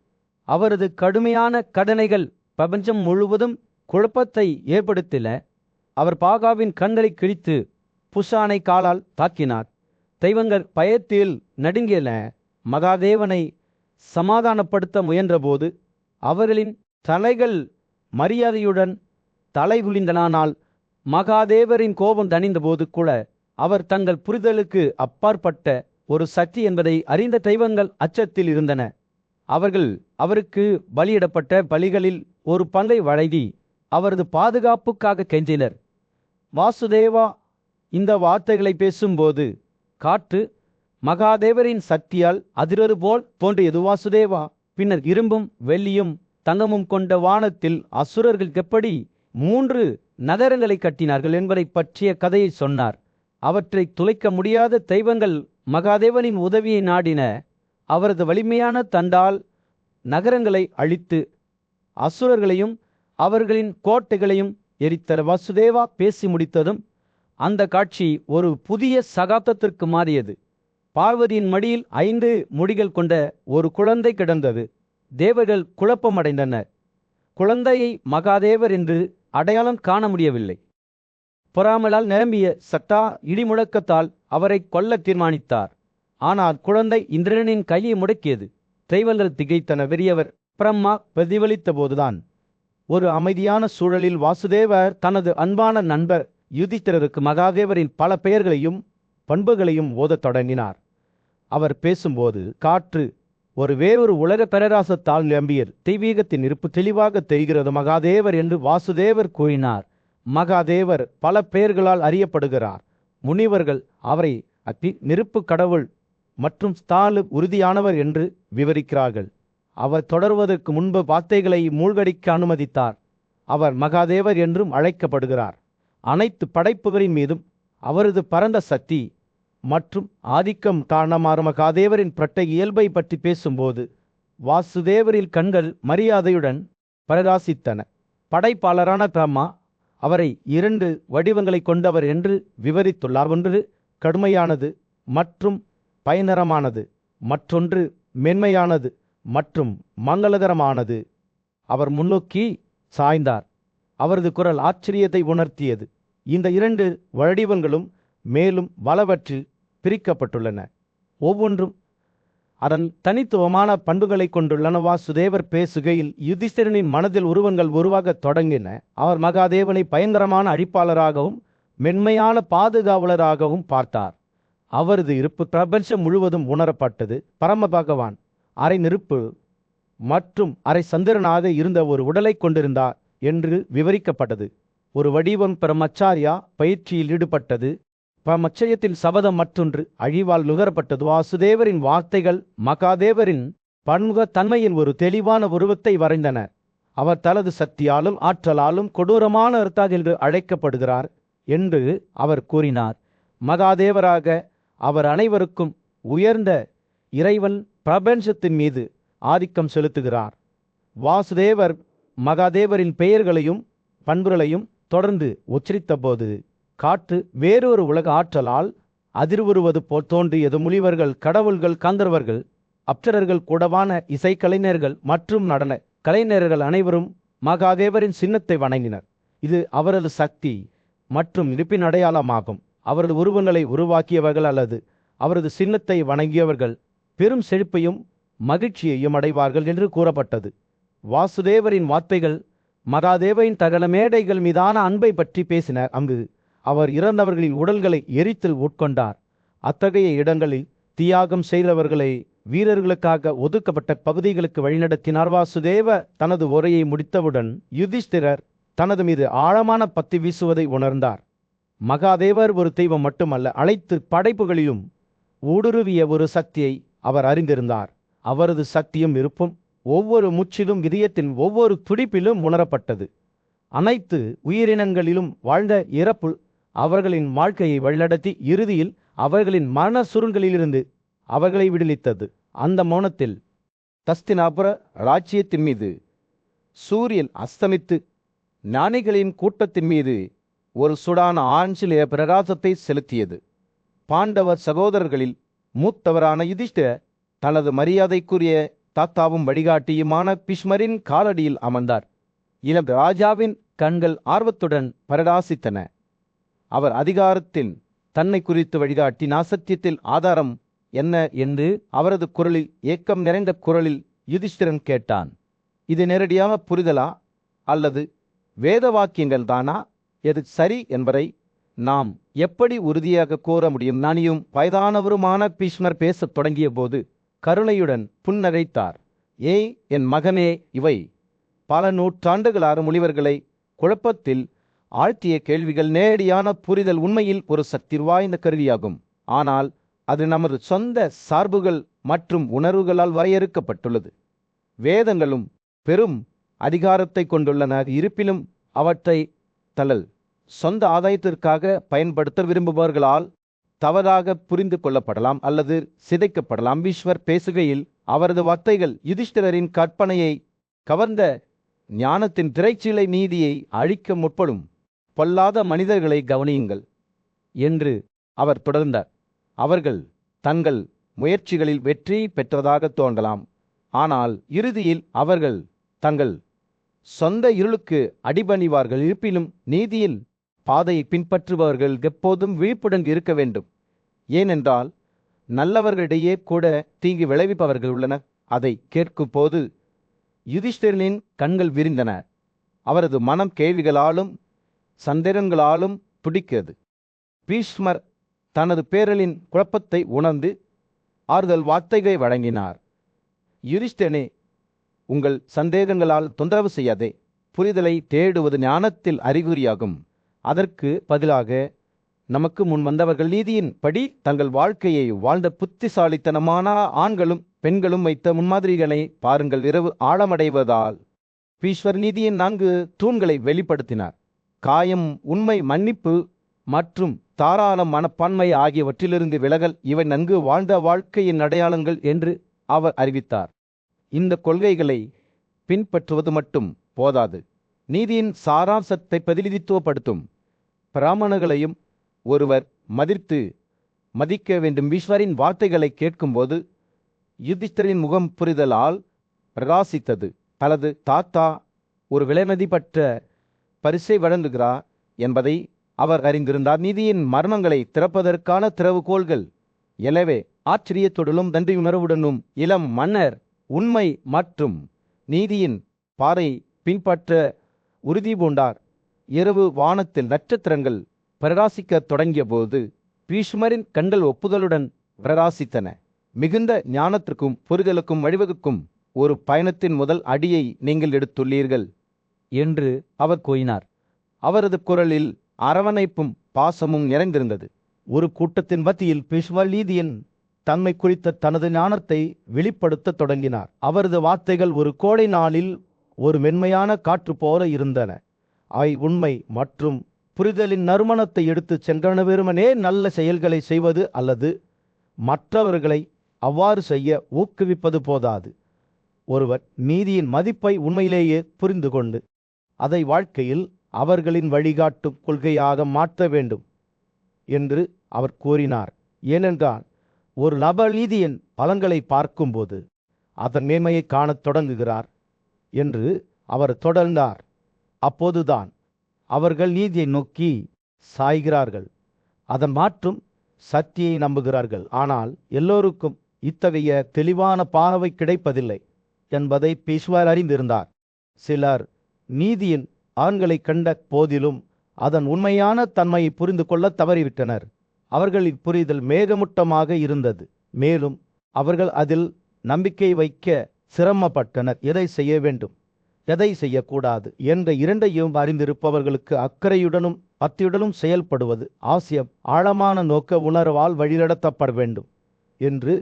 அவரது கடுமையான கதனைகள் பிரபஞ்சம் முழுவதும் குழப்பத்தை ஏற்படுத்தின. அவர் பாகாவின் கண்களை கிழித்து புஷானை காலால் தாக்கினார். தெய்வங்கள் பயத்தில் நடுங்கின. மகாதேவனை சமாதானப்படுத்த முயன்றபோது அவர்களின் தலைகள் மரியாதையுடன் தலை குனிந்தனால் மகாதேவரின் கோபம் தணிந்தபோது கூட அவர் தங்கள் புரிதலுக்கு அப்பாற்பட்ட ஒரு சக்தி என்பதை அறிந்த தெய்வங்கள் அச்சத்தில் இருந்தன. அவர்கள் அவருக்கு பலியிடப்பட்ட பலிகளில் ஒரு பங்கை வழங்கி அவரது பாதுகாப்புக்காக கெஞ்சினர். வாசுதேவா இந்த வார்த்தைகளை பேசும்போது காற்று மகாதேவரின் சக்தியால் அதிரது போல் தோன்றியது. வாசுதேவா பின்னர் இரும்பும் வெள்ளியும் தங்கமும் கொண்ட வானத்தில் அசுரர்கள் எப்படி 3 நகரங்களை கட்டினார்கள் என்பதை பற்றிய கதையை சொன்னார். அவற்றை துளைக்க முடியாத தெய்வங்கள் மகாதேவனின் உதவியை நாடின. அவரது வலிமையான தண்டால் நகரங்களை அழித்து அசுரர்களையும் அவர்களின் கோட்டைகளையும் எரித்தனர். வாசுதேவா பேசி முடித்ததும் அந்த காட்சி ஒரு புதிய சகாப்தத்திற்கு மாறியது. பார்வதியின் மடியில் 5 முடிகள் கொண்ட ஒரு குழந்தை கிடந்தது. தேவர்கள் குழப்பமடைந்தனர். குழந்தையை மகாதேவர் என்று அடையாளம் காண முடியவில்லை. பொறாமலால் நிரம்பிய சட்டா இடிமுழக்கத்தால் அவரை கொல்ல தீர்மானித்தார். ஆனால் குழந்தை இந்திரனின் கையை முடக்கியது. தெய்வங்கள் திகைத்தன. வெறியவர் பிரம்மா பிரதிபலித்த போதுதான் ஒரு அமைதியான சூழலில் வாசுதேவர் தனது அன்பான நண்பர் யுதிஷ்டிரருக்கு மகாதேவரின் பல பெயர்களையும் பண்புகளையும் ஓதத் தொடங்கினார். அவர் பேசும்போது காற்று ஒரு வேறொரு உலக பேரரசத்தால் நிரம்பியது. தெய்வீகத்தின் இருப்பு தெளிவாக தெரிகிறது. மகாதேவர் என்று வாசுதேவர் கூறினார். மகாதேவர் பல பெயர்களால் அறியப்படுகிறார். முனிவர்கள் அவரை நெருப்பு கடவுள் மற்றும் ஸ்தாலு உறுதியானவர் என்று விவரிக்கிறார்கள். அவர் தொடர்வதற்கு முன்பு வார்த்தைகளை மூழ்கடிக்க அனுமதித்தார். அவர் மகாதேவர் என்றும் அழைக்கப்படுகிறார். அனைத்து படைப்புகளின் மீதும் அவரது பரந்த சக்தி மற்றும் ஆதிக்கம் காரணமாக மகாதேவரின் பிரட்டை இயல்பை பற்றி பேசும்போது வாசுதேவரில் கண்கள் மரியாதையுடன் பிரகாசித்தன. படைப்பாளரான பிரம்மா அவரை 2 வடிவங்களை கொண்டவர் என்று விவரித்துள்ளார். ஒன்று கடுமையானது மற்றும் பயங்கரமானது, மற்றொன்று மென்மையானது மற்றும் மங்களகரமானது. அவர் முன்னோக்கி சாய்ந்தார். அவரது குரல் ஆச்சரியத்தை உணர்த்தியது. இந்த 2 வடிவங்களும் மேலும் பலவற்றில் பிரிக்கப்பட்டுள்ளன. ஒவ்வொன்றும் அதன் தனித்துவமான பண்புகளை கொண்டுள்ளன. வாசுதேவர் பேசுகையில் யுதிஷ்டிரனின் மனதில் உருவங்கள் உருவாகத் தொடங்கின. அவர் மகாதேவனை பயங்கரமான அழிப்பாளராகவும் மென்மையான பாதுகாவலராகவும் பார்த்தார். அவரது இருப்பு பிரபஞ்சம் முழுவதும் உணரப்பட்டது. பரம பகவான் அரை நெருப்பு மற்றும் அரை சந்திரனாக இருந்த ஒரு உடலை கொண்டிருந்தார் என்று விவரிக்கப்பட்டது. ஒரு வடிவம் பிரம்மச்சாரியா பயிற்சியில் ஈடுபட்டது. பிரம்மச்சரியத்தின் சபதம் மற்றொன்று அழிவால் நுகரப்பட்டது. வாசுதேவரின் வார்த்தைகள் மகாதேவரின் பன்முகத் தன்மையின் ஒரு தெளிவான உருவத்தை வரைந்தன. அவர் தனது சக்தியாலும் ஆற்றலாலும் கொடூரமான அர்த்தாக என்று அழைக்கப்படுகிறார் என்று அவர் கூறினார். மகாதேவராக அவர் அனைவருக்கும் உயர்ந்த இறைவன் பிரபஞ்சத்தின் மீது ஆதிக்கம் செலுத்துகிறார். வாசுதேவர் மகாதேவரின் பெயர்களையும் பண்புகளையும் தொடர்ந்து உச்சரித்தபோது காற்று வேறொரு உலக ஆற்றலால் அதிர்வுறுவது போல் தோன்றியது. முனிவர்கள், கடவுள்கள், கந்தர்வர்கள், அப்சரர்கள், கூடவான இசைக்கலைஞர்கள் மற்றும் நடன கலைஞர்கள் அனைவரும் மகாதேவரின் சின்னத்தை வணங்கினர். இது அவரது சக்தி மற்றும் இருப்பின் அடையாளமாகும். அவரது உருவங்களை உருவாக்கியவர்கள் அல்லது அவரது சின்னத்தை வணங்கியவர்கள் பெரும் செழிப்பையும் மகிழ்ச்சியையும் அடைவார்கள் என்று கூறப்பட்டது. வாசுதேவரின் வார்த்தைகள் மகாதேவரின் தகன மேடைகள் மீதான அன்பை பற்றி பேசினர். அங்கு அவர் இறந்தவர்களின் உடல்களை எரித்தில் உட்கொண்டார். அத்தகைய இடங்களில் தியாகம் செய்தவர்களை வீரர்களுக்காக ஒதுக்கப்பட்ட பகுதிகளுக்கு வழிநடத்தினார். வாசுதேவ தனது உரையை முடித்தவுடன் யுதிஷ்டிரர் தனது மீது ஆழமான பத்தி வீசுவதை உணர்ந்தார். மகாதேவர் ஒரு தெய்வம் மட்டுமல்ல, அனைத்து படைப்புகளிலும் ஊடுருவிய ஒரு சக்தியை அவர் அறிந்திருந்தார். அவரது சக்தியும் இருப்பும் ஒவ்வொரு முச்சிலும் இதயத்தின் ஒவ்வொரு துடிப்பிலும் உணரப்பட்டது. அனைத்து உயிரினங்களிலும் வாழ்ந்த இறப்பு அவர்களின் வாழ்க்கையை வழிநடத்தி இறுதியில் அவர்களின் மன சுருள்களிலிருந்து அவர்களை விடுவித்தது. அந்த மௌனத்தில் தஸ்தினாபுர ராஜ்யத்தின் மீது சூரியன் அஸ்தமித்து ஞானிகளின் கூட்டத்தின் மீது ஒரு சுடான ஆஞ்சிலேய பிரகாசத்தை செலுத்தியது. பாண்டவர் சகோதரர்களில் மூத்தவரான யுதிஷ்டிரர் தனது மரியாதைக்குரிய தாத்தாவும் வழிகாட்டியுமான பீஷ்மரின் காலடியில் அமர்ந்தார். இளம் ராஜாவின் கண்கள் ஆர்வத்துடன் பரடாசித்தன. அவர் அதிகாரத்தில் தன்னை குறித்து வழிகாட்டி நாசத்தியத்தில் ஆதாரம் என்ன என்று அவரது குரலில் ஏக்கம் நிறைந்த குரலில் யுதிஷ்டிரன் கேட்டான். இது நேரடியாக புரிதலா அல்லது வேத வாக்கியங்கள் தானா? எது சரி என்பதை நாம் எப்படி உறுதியாக கூற முடியும்? ஞானியும் வயதானவருமான பீஷ்மர் பேசத் தொடங்கிய போது கருணையுடன் புன்னகைத்தார். ஏய் என் மகனே, இவை பல நூற்றாண்டுகளாக முனிவர்களை குழப்பத்தில் ஆழ்த்திய கேள்விகள். நேரடியான புரிதல் உண்மையில் ஒரு சக்தி வாய்ந்த கருவியாகும். ஆனால் அது நமது சொந்த சார்புகள் மற்றும் உணர்வுகளால் வரையறுக்கப்பட்டுள்ளது. வேதங்களும் பெரும் அதிகாரத்தை கொண்டுள்ளன. இருப்பினும் அவற்றை தங்கள் சொந்த ஆதாயத்திற்காக பயன்படுத்த விரும்புபவர்களால் தவறாக புரிந்து கொள்ளப்படலாம் அல்லது சிதைக்கப்படலாம். ஈஸ்வர் பேசுகையில் அவரது வார்த்தைகள் யுதிஷ்டிரரின் கற்பனையை கவர்ந்த ஞானத்தின் திரைச்சீலை நீதியை அழிக்க முற்படும் பொல்லாத மனிதர்களை கவனியுங்கள் என்று அவர் தொடர்ந்தார். அவர்கள் தங்கள் முயற்சிகளில் வெற்றி பெற்றதாக தோன்றலாம், ஆனால் இறுதியில் அவர்கள் தங்கள் சொந்த இருளுக்கு அடிபணிவார்கள். இருப்பினும் நீதியில் பாதையை பின்பற்றுபவர்கள் எப்போதும் விழிப்புடன் இருக்க வேண்டும். ஏனென்றால் நல்லவர்களிடையே கூட தீங்கு விளைவிப்பவர்கள் உள்ளனர். அதை கேட்கும் போது யுதிஷ்டிரனின் கண்கள் விரிந்தன. அவரது மனம் கேள்விகளாலும் சந்தேகங்களாலும் துடிக்கிறது. பீஷ்மர் தனது பேரலின் குழப்பத்தை உணர்ந்து ஆறுதல் வார்த்தைகளை வழங்கினார். யுதிஷ்டிரனே, உங்கள் சந்தேகங்களால் தொந்தரவு செய்யாதே. புரிதலை தேடுவது ஞானத்தில் அறிகுறியாகும். அதற்கு பதிலாக நமக்கு முன் வந்தவர்கள் நீதியின் படி தங்கள் வாழ்க்கையை வாழ்ந்த புத்திசாலித்தனமான ஆண்களும் பெண்களும் வைத்த முன்மாதிரிகளை பாருங்கள். இரவு ஆழமடைவதால் பீஷ்வர் நீதியின் 4 தூண்களை வெளிப்படுத்தினார். காயம், உண்மை, மன்னிப்பு மற்றும் தாராள மனப்பான்மை ஆகியவற்றிலிருந்து விலகல் இவை நன்கு வாழ்ந்த வாழ்க்கையின் அடையாளங்கள் என்று அவர் அறிவித்தார். இந்த கொள்கைகளை பின்பற்றுவது மட்டும் போதாது. நீதியின் சாராம்சத்தை பிரதிநிதித்துவப்படுத்தும் பிராமணர்களையும் ஒருவர் மதிக்க வேண்டும். ஈஸ்வரின் வார்த்தைகளை கேட்கும்போது யுதிஷ்டரின் முகம் புரிதலால் பிரகாசித்தது. தனது தாத்தா ஒரு விலைமதிப்பற்ற பரிசை வழங்குகிறார் என்பதை அவர் அறிந்திருந்தார். நீதியின் மர்மங்களை திறப்பதற்கான திறவுகோள்கள். எனவே ஆச்சரியத்துடனும் நன்றியுணர்வுடனும் இளம் மன்னர் உண்மை மற்றும் நீதியின் பாறை பின்பற்ற உறுதி பூண்டார். இரவு வானத்தில் நட்சத்திரங்கள் பிரகாசிக்கத் தொடங்கிய போது பீஷ்மரின் கண்கள் ஒப்புதலுடன் பிரகாசித்தன. மிகுந்த ஞானத்திற்கும் புரிதலுக்கும் வழிவகுக்கும் ஒரு பயணத்தின் முதல் அடியை நீங்கள் எடுத்துள்ளீர்கள் என்று அவர் கூறினார். அவரது குரலில் அரவணைப்பும் பாசமும் நிறைந்திருந்தது. ஒரு கூட்டத்தின் மத்தியில் பீஷ்மர் நீதியின் தன்மை குறித்த தனது ஞானத்தை வெளிப்படுத்த தொடங்கினார். அவரது வார்த்தைகள் ஒரு கோடை நாளில் ஒரு மென்மையான காற்று போல இருந்தன. அவை உண்மை மற்றும் புரிதலின் நறுமணத்தை எடுத்து சென்றன. வெறுமனே நல்ல செயல்களை செய்வது அல்லது மற்றவர்களை அவ்வாறு செய்ய ஊக்குவிப்பது போதாது. ஒருவர் நீதியின் மதிப்பை உண்மையிலேயே புரிந்து கொண்டு அதை வாழ்க்கையில் அவர்களின் வழிகாட்டும் கொள்கையாக மாற்ற வேண்டும் என்று அவர் கூறினார். ஏனென்றால் ஒரு நபர் நீதியின் பலன்களை பார்க்கும்போது அதன் மேன்மையை காணத் தொடங்குகிறார் என்று அவர் தொடர்ந்தார். அப்போதுதான் அவர்கள் நீதியை நோக்கி சாய்கிறார்கள், அதன் மாற்றும் சக்தியை நம்புகிறார்கள். ஆனால் எல்லோருக்கும் இத்தகைய தெளிவான பார்வை கிடைப்பதில்லை என்பதை பீஷ்மர் அறிந்திருந்தார். சிலர் நீதியின் ஆண்களை கண்ட போதிலும் அதன் உண்மையான தன்மையை புரிந்து கொள்ள தவறிவிட்டனர். அவர்களின் புரிதல் மேகமூட்டமாக இருந்தது, மேலும் அவர்கள் அதில் நம்பிக்கை வைக்க சிரமப்பட்டனர். எதை செய்ய வேண்டும், எதை செய்யக்கூடாது என்ற இரண்டையும் அறிந்திருப்பவர்களுக்கு அக்கறையுடனும் பக்தியுடனும் செயல்படுவது அவசியம். ஆழமான நோக்க உணர்வால் வழிநடத்தப்பட வேண்டும் என்று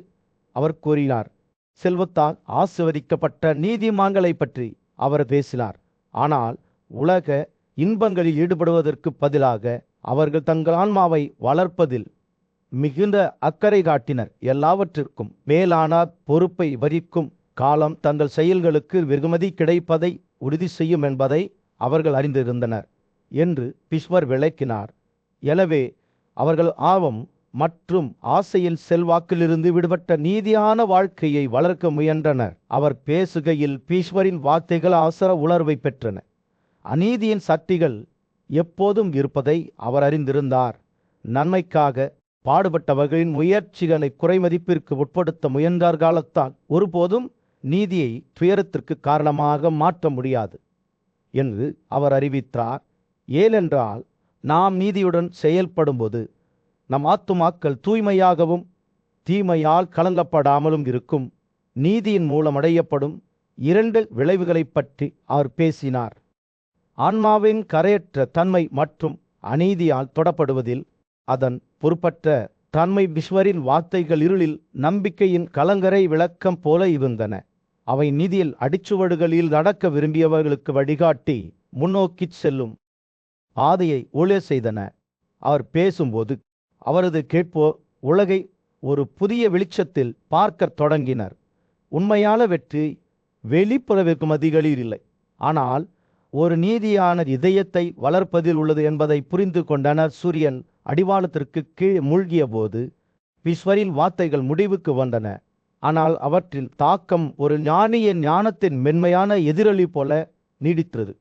அவர் கூறினார். செல்வத்தால் ஆசீர்வதிக்கப்பட்ட நீதிமான்களை பற்றி அவர் பேசினார். ஆனால் உலக இன்பங்களில் ஈடுபடுவதற்கு பதிலாக அவர்கள் தங்கள் ஆன்மாவை வளர்ப்பதில் மிகுந்த அக்கறை காட்டினர். எல்லாவற்றிற்கும் மேலான பொறுப்பை வகிக்கும் காலம் தங்கள் செயல்களுக்கு வெகுமதி கிடைப்பதை உறுதி செய்யும் என்பதை அவர்கள் அறிந்திருந்தனர் என்று பீஷ்மர் விளக்கினார். எனவே அவர்கள் ஆர்வம் மற்றும் ஆசையின் செல்வாக்கிலிருந்து விடுபட்ட நீதியான வாழ்க்கையை வளர்க்க முயன்றனர். அவர் பேசுகையில் பீஷ்மரின் வார்த்தைகள் அவசர உணர்வை பெற்றன. அநீதியின் சக்திகள் எப்போதும் இருப்பதை அவர் அறிந்திருந்தார். நன்மைக்காக பாடுபட்டவர்களின் முயற்சிகளை குறைமதிப்பிற்கு உட்படுத்த முயன்றார் காலத்தால் ஒருபோதும் நீதியை துயரத்திற்கு காரணமாக மாற்ற முடியாது என்று அவர் அறிவித்தார். ஏனென்றால் நாம் நீதியுடன் செயல்படும்போது நம் ஆத்துமாக்கள் தூய்மையாகவும் தீமையால் கலங்கப்படாமலும் இருக்கும். நீதியின் மூலம் அடையப்படும் 2 விளைவுகளை பற்றி அவர் பேசினார். ஆன்மாவின் கரையற்ற தன்மை மற்றும் அநீதியால் தொடப்படுவதில் அதன் பொறுப்பற்ற தன்மை. பீஷ்மரின் வார்த்தைகள் இருளில் நம்பிக்கையின் கலங்கரை விளக்கம் போல இருந்தன. அவை நீதியில் அடிச்சுவடுகளில் நடக்க விரும்பியவர்களுக்கு வழிகாட்டி முன்னோக்கிச் செல்லும் பாதையை ஒளி செய்தன. அவர் பேசும்போது அவரது கேட்போர் உலகை ஒரு புதிய வெளிச்சத்தில் பார்க்கத் தொடங்கினர். உண்மையான வெற்றி வெளிப்புற வெகுமதிகளில் இல்லை, ஆனால் ஒரு நீதியான இதயத்தை வளர்ப்பதில் உள்ளது என்பதை புரிந்து கொண்டனர். சூரியன் அடிவாளத்திற்கு கீழ் மூழ்கிய போது பீஷ்மரின் வார்த்தைகள் முடிவுக்கு வந்தன. ஆனால் அவற்றின் தாக்கம் ஒரு ஞானியின் ஞானத்தின் மென்மையான எதிரொலி போல நீடித்தது.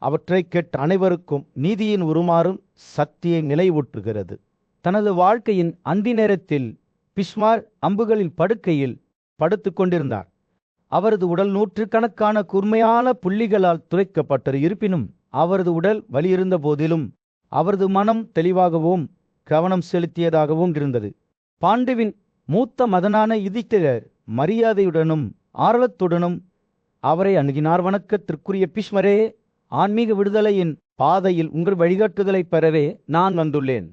அவற்றை கேட்ட அனைவருக்கும் நீதியின் உருமாறும் சக்தியை நினைவூட்டுகிறது. தனது வாழ்க்கையின் அந்தி நேரத்தில் பீஷ்மர் அம்புகளின் படுக்கையில் படுத்து கொண்டிருந்தார். அவரது உடல் நூற்றுக்கணக்கான கூர்மையான புள்ளிகளால் துளைக்கப்பட்டது. இருப்பினும் அவரது உடல் வலியிருந்த போதிலும் அவரது மனம் தெளிவாகவும் கவனம் செலுத்தியதாகவும் இருந்தது. பாண்டுவின் மூத்த மகனான யுதிஷ்டிரர் மரியாதையுடனும் ஆர்வத்துடனும் அவரை அணுகினார். வணக்கத்திற்குரிய பீஷ்மரே, ஆன்மீக விடுதலையின் பாதையில் உங்கள் வழிகாட்டுதலை பெறவே நான் வந்துள்ளேன்.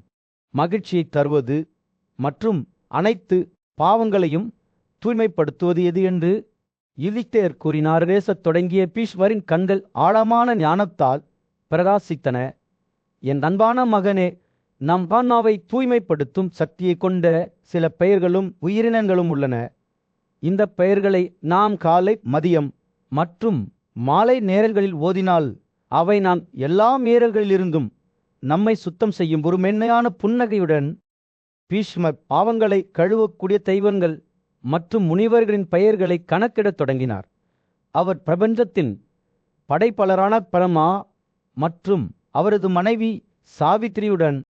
மகிழ்ச்சியை தருவது மற்றும் அனைத்து பாவங்களையும் தூய்மைப்படுத்துவது எது என்று யுதிஷ்டிரர் கூறினார். பேசத் தொடங்கிய பீஷ்மரின் கண்கள் ஆழமான ஞானத்தால் பிரகாசித்தன. என் அன்பான மகனே, நம் ஆன்மாவை தூய்மைப்படுத்தும் சக்தியை கொண்ட சில பெயர்களும் உயிரினங்களும் உள்ளன. இந்த பெயர்களை நாம் காலை, மதியம் மற்றும் மாலை நேரங்களில் ஓதினால் அவை நாம் எல்லா மீறல்களிலிருந்தும் நம்மை சுத்தம் செய்யும் ஒரு மென்மையான புன்னகையுடன் பீஷ்மர் பாவங்களை கழுவக்கூடிய தெய்வங்கள் மற்றும் முனிவர்களின் பெயர்களை கணக்கிடத் தொடங்கினார். அவர் பிரபஞ்சத்தின் படைப்பாளரான பரமா மற்றும் அவரது மனைவி சாவித்திரியுடன்